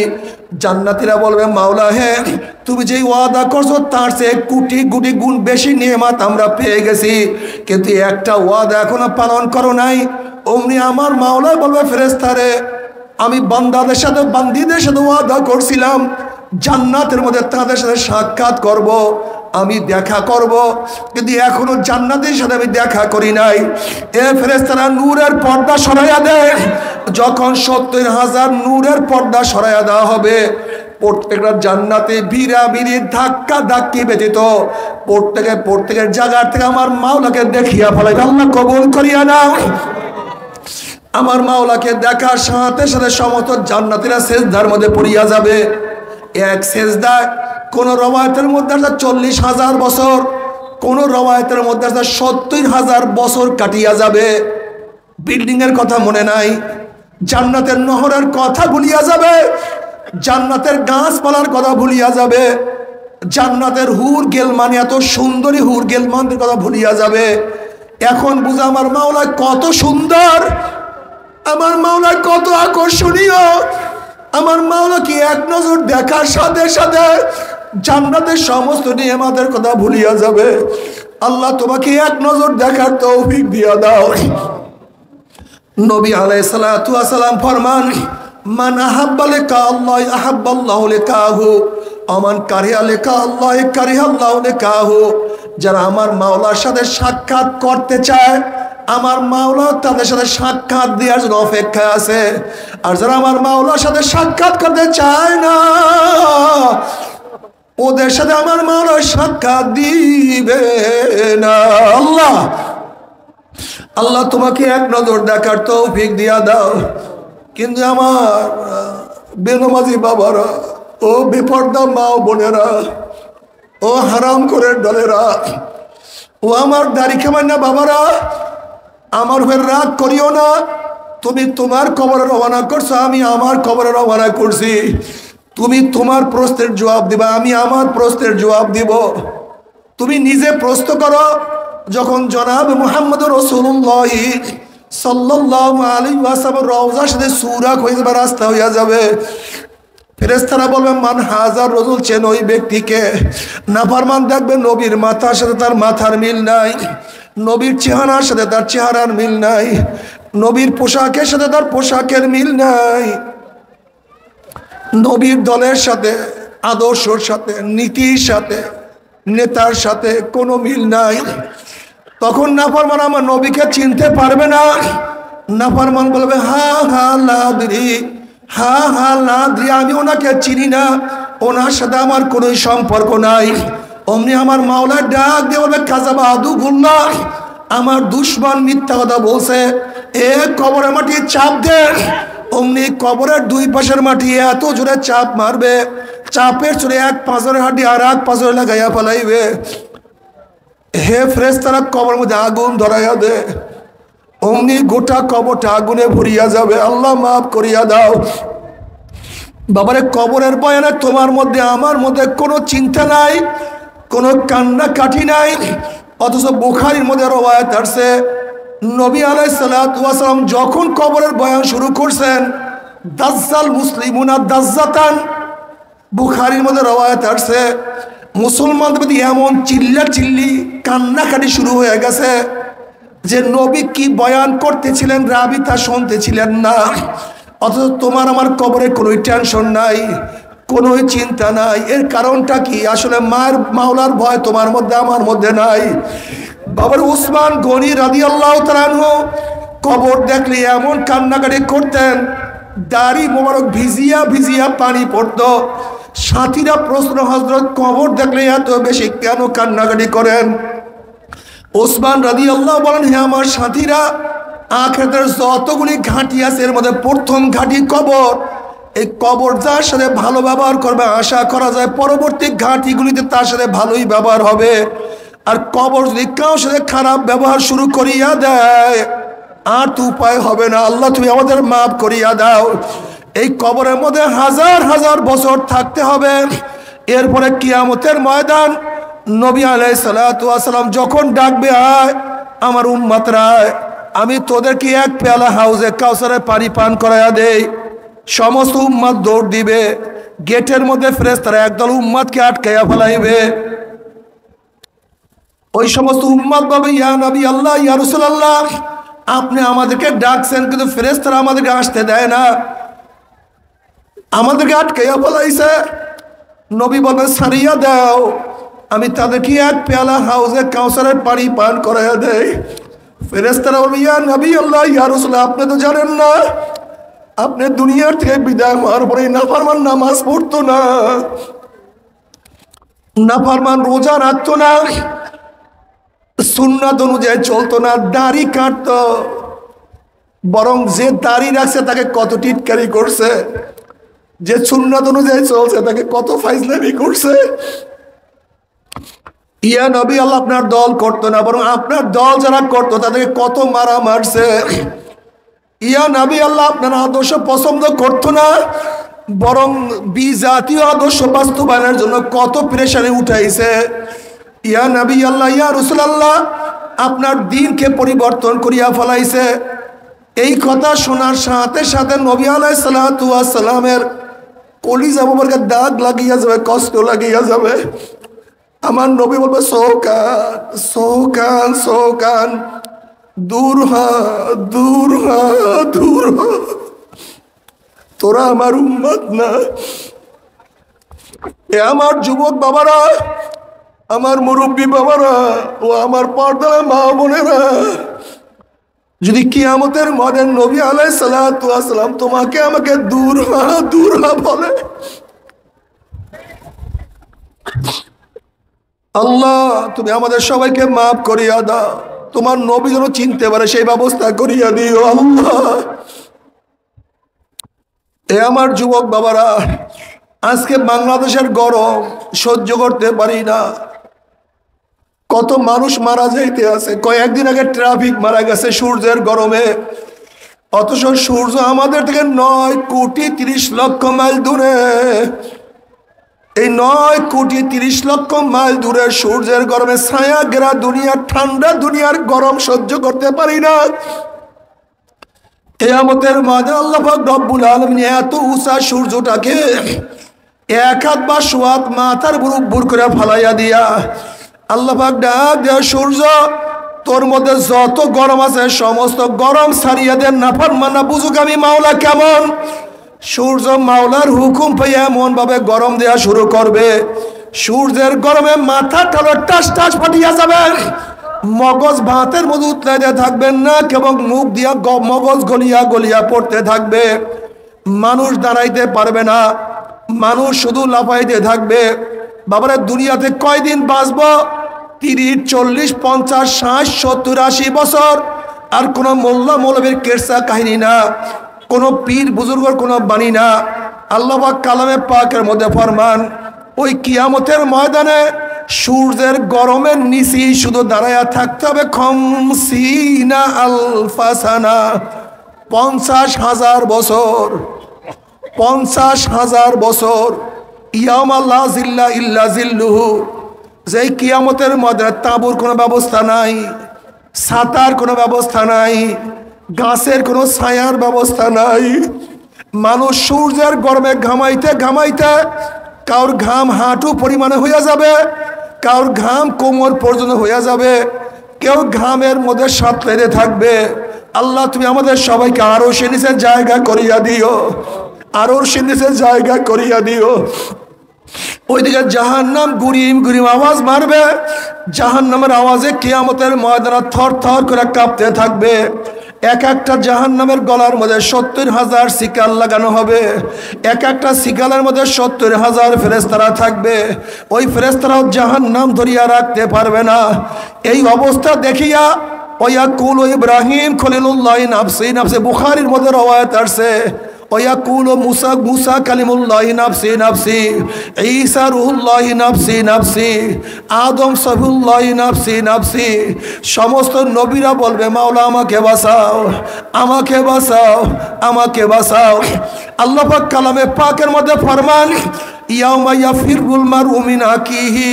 জান্নাতীরা বলবে, মাওলা হে তুমি যেই ওয়াদা করছো তার চেয়ে কোটি কোটি গুণ বেশি নেয়ামত আমরা পেয়ে গেছি, কিন্তু একটা ওয়াদা এখনো পালন করো নাই। অমনি আমার মাওলা বলবে, ফেরেশতারে আমি বান্দাদের সাথে বান্দীদের সাথে ওয়াদা করছিলাম জান্নাতের মধ্যে তাদের সাথে সাক্ষাৎ করব, আমি দেখা করব, কিন্তু এখনো জান্নাতের সাথে আমি দেখা করি নাই। এ ফেরেশতারা নূরের পর্দা সরাইয়া দেয়। যখন 70,000 নূরের পর্দা সরাইয়া দেওয়া হবে, প্রত্যেকটা জান্নাতে ভিড়াভিড়ি ধাক্কা ধাক্কি ব্যতীত প্রত্যেকের জায়গার থেকে আমার মাওলাকে দেখিয়া ফেলাইবে। আল্লাহ কবুল করিয়া নাও। আমার মাওলাকে দেখার সাথে সাথে সমস্ত জান্নাতীরা সেজদার মধ্যে পড়িয়া যাবে। এক সেজদায় কোন রওয়ায়াতের মধ্যে আছে 40,000 বছর, কোন রওয়ায়াতের মধ্যে আছে 70,000 বছর কাটিয়া যাবে। বিল্ডিং এর কথা মনে নাই, জান্নাতের নহরের কথা ভুলিয়া যাবে, জান্নাতের গাছপালার কথা ভুলিয়া যাবে, জান্নাতের হুর গেলমান, এত সুন্দরী হুর গেলমানদের কথা ভুলিয়া যাবে। এখন বুঝা আমার মাওলা কত সুন্দর, আমার মাওলা কত আকর্ষণীয়। আমার মাওলা কি এক নজর দেখার সাথে সাথে জান্নাতের সমস্ত নিয়ামতের কথা ভুলিয়া যাবে। আল্লাহ তোমাকে এক নজর দেখার তৌফিক দিয়া দাও। নবী আলাইহিস সালাতু ওয়াস সালাম ফরমান, মান আহাব্বা লিকা আল্লাহ আহাব্বাল্লাহু লিকাহু আমান কারিহা লিকা আল্লাহ কারিহাল্লাহু লিকাহু। যারা আমার মাওলার সাথে সাক্ষাৎ করতে চায়, আমার মাওলা তাদের সাথে সাক্ষাৎ দেওয়ার জন্য অপেক্ষায় আছে। আর যারা আমার মাওলার সাথে সাক্ষাৎ করতে চায় না, ওদের সাথে আমার মাওলা সাক্ষাৎ দিবে না। আল্লাহ আল্লাহ তোমাকে এক নজর দেখার তৌফিক দিয়া দাও। কিন্তু আমার বেনামাজি বাবারা, ও বেপরদা মা বোনেরা, ও হারাম করে দলেরা, ও আমার দাড়ি খামান্না বাবারা, আমার হয়ে রাগ করিও না। তুমি তোমার কবরে রওনা করছো, আমি আমার কবরে রওনা করছি। তুমি তোমার প্রশ্নের জবাব দিবা, আমি আমার প্রশ্নের জবাব দিব। তুমি নিজে প্রশ্ন করো, যখন জনাব মুহাম্মদ রাসূলুল্লাহ সাল্লাল্লাহু আলাইহি ওয়াসাল্লাম রওজার সাথে সুরাক হয়ে যাবে, রাস্তা হইয়া যাবে, ফেরেশতারা বলবে মান হাজার রাজুল, চেন ওই ব্যক্তিকে। নাফরমান দেখবে নবীর মাথার সাথে তার মাথার মিল নাই, নবীর চেহারার সাথে তার চেহারার মিল নাই, নবীর পোশাকের সাথে তার পোশাকের মিল নাই, নবীর দলের সাথে, আদর্শর সাথে, নীতির সাথে, নেতার সাথে কোনো মিল নাই। তখন নাফরমান আমার নবীকে চিনতে পারবে না। নাফরমান বলবে হা হা লাদ্রি, হা হা লাদ্রি, আমি ওনাকে চিনি না, ওনার সাথে আমার কোনো সম্পর্ক নাই। অমনি আমার মাওলা ডাক দিয়ে বলবে কাযাবা আদুগুল্লাহ, আমার দুশমন মিথ্যা কথা বলছে, এ কবরের মাটি চাপ দে। অমনি কবরের দুই পাশের মাটি এত জোরে চাপ মারবে, চাপের চলে এক পাঁজরের হাঁটি আর এক পাঁজরে লাগাইয়া ফেলাইবে। হে ফেরেশতারা, কবরের মধ্যে আগুন ধরাইয়া দে। অমনি গোটা কবরটা আগুনে ভরিয়া যাবে। আল্লাহ মাফ করিয়া দাও। বাবারে, কবরের বয়ানে তোমার মধ্যে আমার মধ্যে কোনো চিন্তা নাই, কোনো কান্না কাটি নাই। অথচ বুখারীর মধ্যে রওয়ায়াত আছে, নবী আলাইহিস সালাতু ওয়াস সালাম যখন কবরের বয়ান শুরু করছেন, দাজ্জাল মুসলিমুনা দাজ্জাতান, বুখারীর মধ্যে রওয়ায়াত আছে, মুসলমানদের মধ্যে এমন চিল্লাচিল্লি কান্নাকাটি শুরু হয়ে গেছে যে নবী কি বয়ান করতেছিলেন রাবী তা শুনতেছিলেন না। অথচ তোমার আমার কবরে কোনো টেনশন নাই, কোনো চিন্তা নাই। এর কারণটা কি? আসলে মায়ের মাওলার ভয় তোমার মধ্যে আমার মধ্যে নাই। বাবার উসমান গনি রাদিয়াল্লাহু তাআলা আনহু কবর দেখলে এমন কান্নাকাটি করতেন, দাড়ি মোবারক ভিজিয়া ভিজিয়া পানি পড়তো। সাথীরা প্রশ্ন, হযরত কবর দেখলে এত বেশি কেন কান্নাকাটি করেন? ওসমান রাদিয়াল্লাহু বলেন, হে আমার সাথীরা, আখিরাতের যতগুলি ঘাঁটি আছে এর মধ্যে প্রথম ঘাঁটি কবর। এই কবর যার সাথে ভালো ব্যবহার করবে, আশা করা যায় পরবর্তী ঘাঁটিগুলিতে তার সাথে ভালোই ব্যবহার হবে। আর কবর যদি কারোর সাথে খারাপ ব্যবহার শুরু করিয়া দেয়, আর তো উপায় হবে না। আল্লাহ তুমি আমাদের মাফ করিয়া দাও। এই কবরের মধ্যে হাজার হাজার বছর থাকতে হবে। এরপরে কিয়ামতের ময়দান নবী আলাইহিস সালাতু ওয়াস সালাম যখন ডাকবে, আয় আমার উম্মতরা, আমি তোদেরকে এক পেয়ালা হাউজে কাউসারের পানি পান করাইয়া দেই। সমস্ত উম্মত দৌড় দিবে। গেটের মধ্যে ফেরেশতারা একদল উম্মতকে আটকাইয়া ফেলাইবে। ওই সমস্ত উম্মত বলবে, ইয়া নবী আল্লাহ, ইয়া রাসূলুল্লাহ, আপনি আমাদেরকে ডাকছেন কিন্তু ফেরেশতারা আমাদেরকে আসতে দেয় না, আমাদেরকে আটকাইয়া ফেলাইছে। নবী বলবেন, সারিয়া দাও, আমি তাদেরকে এক পেয়ালা হাউজে কাউসারের পানি পান করাইয়া দেই। ফেরেশতারা বলবে, ইয়া নবী আল্লাহ, ইয়া রাসূলুল্লাহ, আপনি তো জানেন না, আপনি দুনিয়ার থেকে বিদায় হওয়ার পরে নাফরমান নামাজ পড়তো না, নাফরমান রোজা রাখতো না, সুন্নাত অনুযায়ী চলতো না, দাড়ি কাটতো। বরং যে দাড়ি রাখছে তাকে কত টিটকারি করছে, যে সুন্নাত অনুযায়ী চলছে তাকে কত ফাইজলামি করছে। ইয়া নবী আল্লাহ, আপনার দল করতো না, বরং আপনার দল যারা করতো তাদেরকে কত মারা মারছে। ইয়া নবী আল্লাহ, আপনার আদর্শ পছন্দ করতো না, বরং বিজাতীয় আদর্শ বাস্তবায়নের জন্য কত প্রেশারে উঠাইছে। ইয়া নবী আল্লাহ, ইয়া রাসূলুল্লাহ, আপনার দ্বীনকে পরিবর্তন করিয়া ফেলাইছে। এই কথা শোনার সাথে সাথে নবী আলাইহিস সালাতু ওয়াস সালামের কলিজা মোবারকে দাগ লাগিয়া যাবে, কষ্ট লাগিয়া যাবে। আমার নবী বলবে সৌকান সৌকান সৌকান, দূর হ দূর হ দূর হ, তোরা আমার উম্মত না। এ আমার যুবক বাবারা, আমার মুরব্বী বাবারা, ও আমার পর্দার মা বোনেরা, যদি কিয়ামতের ময়দানে নবী আলাইহিস সালাতু ওয়াস সালাম তোমাকে আমাকে দূর হ বলে, আল্লাহ তুমি আমাদের সবাইকে মাফ করিয়া দাও, তোমার নবী যেন চিনতে পারে সেই ব্যবস্থা করিয়া দিও আল্লাহ। এ আমার যুবক বাবারা, আজকে বাংলাদেশের গরম সহ্য করতে পারি না, কত মানুষ মারা যাইতে আছে। কয়েকদিন আগে ট্রাফিক মারা গেছে সূর্যের গরমে, অথচ সূর্য আমাদের থেকে 9,30,00,000 মাইল দূরে। এই 9,30,00,000 মাইল দূরে সূর্যের গরমে ছায়া ঘেরা দুনিয়ার ঠান্ডা দুনিয়ার গরম সহ্য করতে পারি না। কিয়ামতের ময়দানে আল্লাহ পাক রব্বুল আলামিন এত উঁচা সূর্যটাকে এক হাত বা সোয়াত মাথার উপর করে ফালাইয়া দিয়া আল্লাহ পাক ডাক দেয়া, সূর্য তোর মধ্যে যত গরম আছে সমস্ত গরম ছাড়িয়ে দেন, নাফরমানা বুঝুক আমি মাওলা কেমন। সূর্য মাওলার হুকুম পেয়ে এমন ভাবে গরম দেয়া শুরু করবে, সূর্যের গরমে মাথা টালো টাস টাস ফাটিয়া যাবে, মগজ ভাতের মধ্যে উতলাইতে থাকবেন না, কেবল মুখ দিয়া মগজ গলিয়া গলিয়া পড়তে থাকবে। মানুষ দাঁড়াইতে পারবে না, মানুষ শুধু লাফাইতে থাকবে। বাবারা দুনিয়াতে কয়দিন বাঁচব? 30, 40, 50, 60, 70, 80 বছর। আর কোনো মোল্লা মৌলবীর কেরসা কাহিনী না, কোনো পীর বুজুর্গর কোনো বাণী না। আল্লাহ পাক কালামে পাকের মধ্যে ফরমান, ওই কিয়ামতের ময়দানে সূর্যের গরমের নিচে শুধু দাঁড়ায়া থাকতে হবে 50 আলফা সানা, 50,000 বছর, 50,000 বছর। ইয়াউমা লা জিল্লা ইল্লা জিল্লুহু, যেই কিয়ামতের মধ্যে তাঁবুর কোনো ব্যবস্থা নাই, ছাতার কোনো ব্যবস্থা নাই, গাছের কোনো ছায়ার ব্যবস্থা নাই। মানুষ সূর্যের গরমে ঘামাইতে ঘামাইতে কারোর ঘাম হাঁটু পরিমাণে হইয়া যাবে, কারোর ঘাম কোমর পর্যন্ত হইয়া যাবে, কেউ ঘামের মধ্যে সাঁতরে থাকবে। আল্লাহ তুমি আমাদের সবাইকে আরো সে নিচের জায়গা করিয়া দিও, আরো সে নিচের জায়গা করিয়া দিও। ওইদিকে জাহান্নাম গুরিম গুরিম আওয়াজ মারবে, জাহান্নামের আওয়াজে কিয়ামতের ময়দানে থর থর করে কাঁপতে থাকবে। এক একটা জাহান্নামের গলার মধ্যে 70,000 শিকাল লাগানো হবে, এক একটা শিকালের মধ্যে 70,000 ফেরেশতারা থাকবে। ওই ফেরেশতারাও জাহান্নাম ধরিয়া রাখতে পারবে না। এই অবস্থা দেখিয়া ওয়াকুল ইব্রাহিম খলিলুল্লাহ নাফসি নাফসি, বুখারীর মধ্যে রওয়ায়াত আসছে, ওয়াকুল মুসা মুসা কালিমুল্লাহ নাফসি নাফসি, ঈসা রূহুল্লাহ নাফসি নাফসি, আদম সফিউল্লাহ নাফসি নাফসি। সমস্ত নবীরা বলবে মাওলা আমাকে বাঁচাও, আমাকে বাঁচাও, আমাকে বাঁচাও। আল্লাহ পাক কালামে পাকের মধ্যে ফরমান, ইয়াউমা ইয়াফিরুল মারউ মিন আখিহি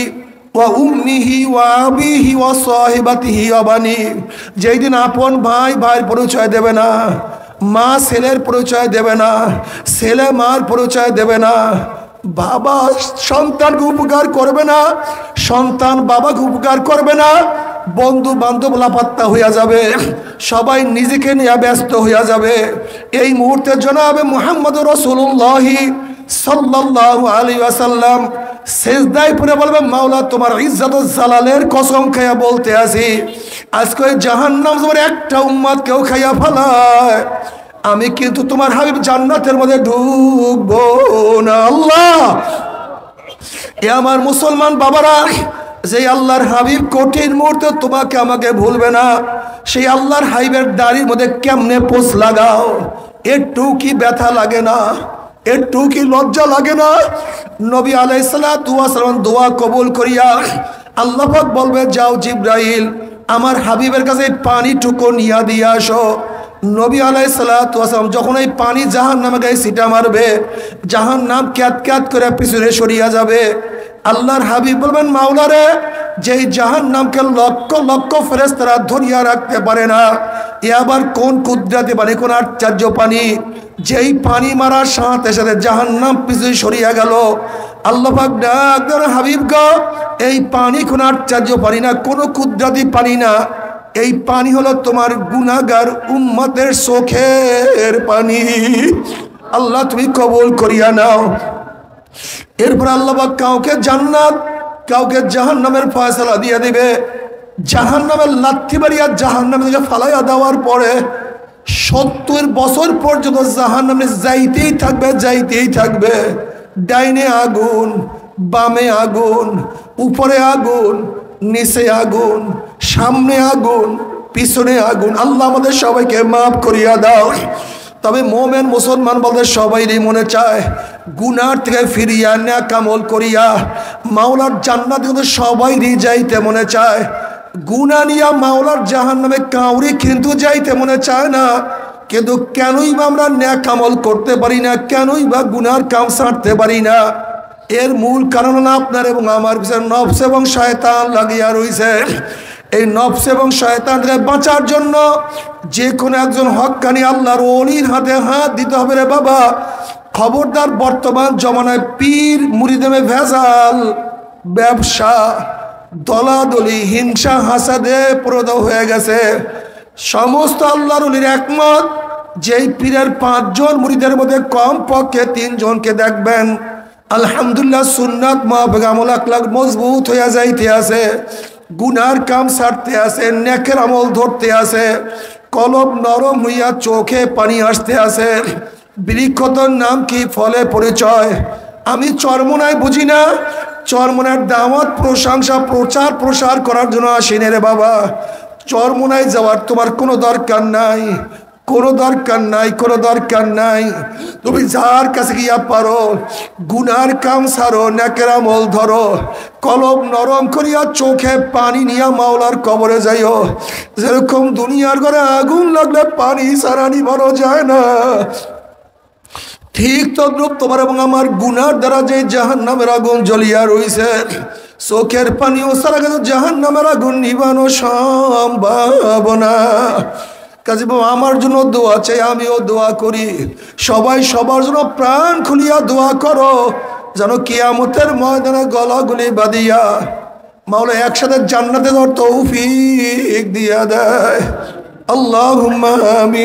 ওয়া উম্মিহি ওয়া আবিহি ওয়া সাহিবাতিহি ওয়া বানি। যেই দিন আপন ভাই ভাইয়ের পরিচয় দেবে না, মা ছেলের পরিচয় দেবে না, ছেলে মার পরিচয় দেবে না, বাবা সন্তানকে উপকার করবে না, সন্তান বাবাকে উপকার করবে না, বন্ধু বান্ধব লাপাত্তা হইয়া যাবে, সবাই নিজেকে নিয়ে ব্যস্ত হইয়া যাবে। এই মুহূর্তে জনাবে মুহাম্মদুর রাসূলুল্লাহ সাল্লাল্লাহু আলাইহি ওয়াসাল্লাম সেজদায় পড়ে বলবে, মাওলা তোমার ইজ্জত ও জালালের কসম খাইয়া বলতে আছি, আজকে জাহান্নাম তোমার একটা উম্মত কেউ খাইয়া ফেলায়, আমি কিন্তু তোমার হাবিব জান্নাতের মধ্যে ঢুকবো না। আল্লাহ, এ আমার মুসলমান বাবারা, যে আল্লাহর হাবিব কঠিন মুহূর্তে তোমাকে আমাকে ভুলবে না, সেই আল্লাহর হাবিবের দাড়ির মধ্যে কেমনে পোষ লাগাও, একটু কি ব্যথা লাগে না, একটু কি লজ্জা লাগে না? নবী আলাইহিস সালাতু ওয়াস সালাম দোয়া কবুল করিয়া আল্লাহ পাক বলবে, যাও জিবরাইল আমার হাবিবের কাছে পানিটুকু নিয়া দিয়ে আসো। নবী আলাইহিস সালাতু ওয়াস সালাম যখন এই পানি জাহান্নামে গায়ে ছিটা মারবে, জাহান্নাম ক্যাত ক্যাত করে পিছনে সরিয়া যাবে। আল্লাহর হাবিব বলবেন, মাওলারে যেই জাহান্নামকে লক্ষ লক্ষ ফেরেশতারা ধরিয়া রাখতে পারে না, এ আবার কোন কুদরতি পানি, কোন আশ্চর্য পানি, যেই পানি মারার সাথে সাথে জাহান্নাম পিছনে সরিয়া গেল। আল্লাহ পাক ডাক দেন, হাবিব গো এই পানি কোনো আশ্চর্য পানি না, কোনো কুদরতি পানি না, এই পানি হলো তোমার গুনাহগার উম্মতের চোখের পানি। আল্লাহ তুমি কবুল করিয়া নাও। এরপর আল্লাহ পাক কাউকে জান্নাত কাউকে জাহান্নামের ফয়সালা দিয়ে দিবে। জাহান্নামের লাথি মারিয়া জাহান্নামে থেকে ফালাইয়া দেওয়ার পরে 70 বছর পর্যন্ত জাহান্নামে যাইতেই থাকবে, যাইতেই থাকবে। ডাইনে আগুন, বামে আগুন, উপরে আগুন, নিচে আগুন, সামনে আগুন, পিছনে আগুন। আল্লাহ আমাদের সবাইকে মাফ করিয়া দাও। তবে মোমেন মুসলমান বলতে সবাইরই মনে চায় গুনার থেকে ফিরিয়া নেক আমল করিয়া মাওলার জান্নাতে কিন্তু সবাইরই যাইতে মনে চায়। গুনাহ নিয়া মাওলার জাহান্নামে কাউরি কিন্তু যাইতে মনে চায় না। কিন্তু কেনই বা আমরা নেক আমল করতে পারি না, কেনই বা গুনার কাম ছাড়তে পারি না? এর মূল কারণ হলো আপনার এবং আমার পিছনে নফস এবং শয়তান লাগিয়া রইছে। এই নফস এবং শয়তান থেকে বাঁচার জন্য যে কোনো একজন হক্কানি আল্লাহর ওলির হাতে হাত দিতে হবে রে বাবা। খবরদার, বর্তমান জমানায় পীর মুরিদে ভেজাল, ব্যবসা, দলাদলি, হিংসা হাসাদে প্রদা হয়ে গেছে। সমস্ত আল্লাহর ওলির একমত, যেই পীরের 5 জন মুরিদের মধ্যে কম পক্ষে 3 জনকে দেখবেন আলহামদুলিল্লাহ সুন্নাত মাহফিক আমল আখলাক মজবুত হইয়া যাইতে আছে, গুনার কাম ছাড়তে আছে, নেকের আমল ধরতে আছে, কলব নরম হইয়া চোখে পানি আসতে আছে। বৃক্ষতর নাম কি, ফলে পরিচয়। আমি চরমনায় বুঝি না, চরমনার দাওয়াত প্রশংসা প্রচার প্রসার করার জন্য আসিনি রে বাবা। চরমনায় যাওয়ার তোমার কোনো দরকার নাই, কোনো দরকার নাই, কোনো দরকার নাই। তুমি যার কাছে গিয়া পারো গুনার কাম সারো, নেকের আমল ধরো, কলব নরম করিয়া চোখে পানি নিয়া মাওলার কবরে যাইও। যেরকম দুনিয়ার ঘরে আগুন লাগলে পানি ছাড়া নিভানো যায় না, ঠিক তদ্রূপ তোমার এবং আমার গুনার দ্বারা যে জাহান্নামের আগুন জ্বলিয়া রইছে, চোখের পানিও সারা গেছে জাহান্নামের আগুন নিভানো সম্ভব না। কাজে আমার জন্য দোয়া চাই, আমিও দোয়া করি। সবাই সবার জন্য প্রাণ খুলিয়া দোয়া করো, যেন কিয়ামতের ময়দানে গলাগুলি বাঁধিয়া মাওলা একসাথে জান্নাতে তৌফিক দিয়া দেয়। আল্লাহুম্মা আমিন।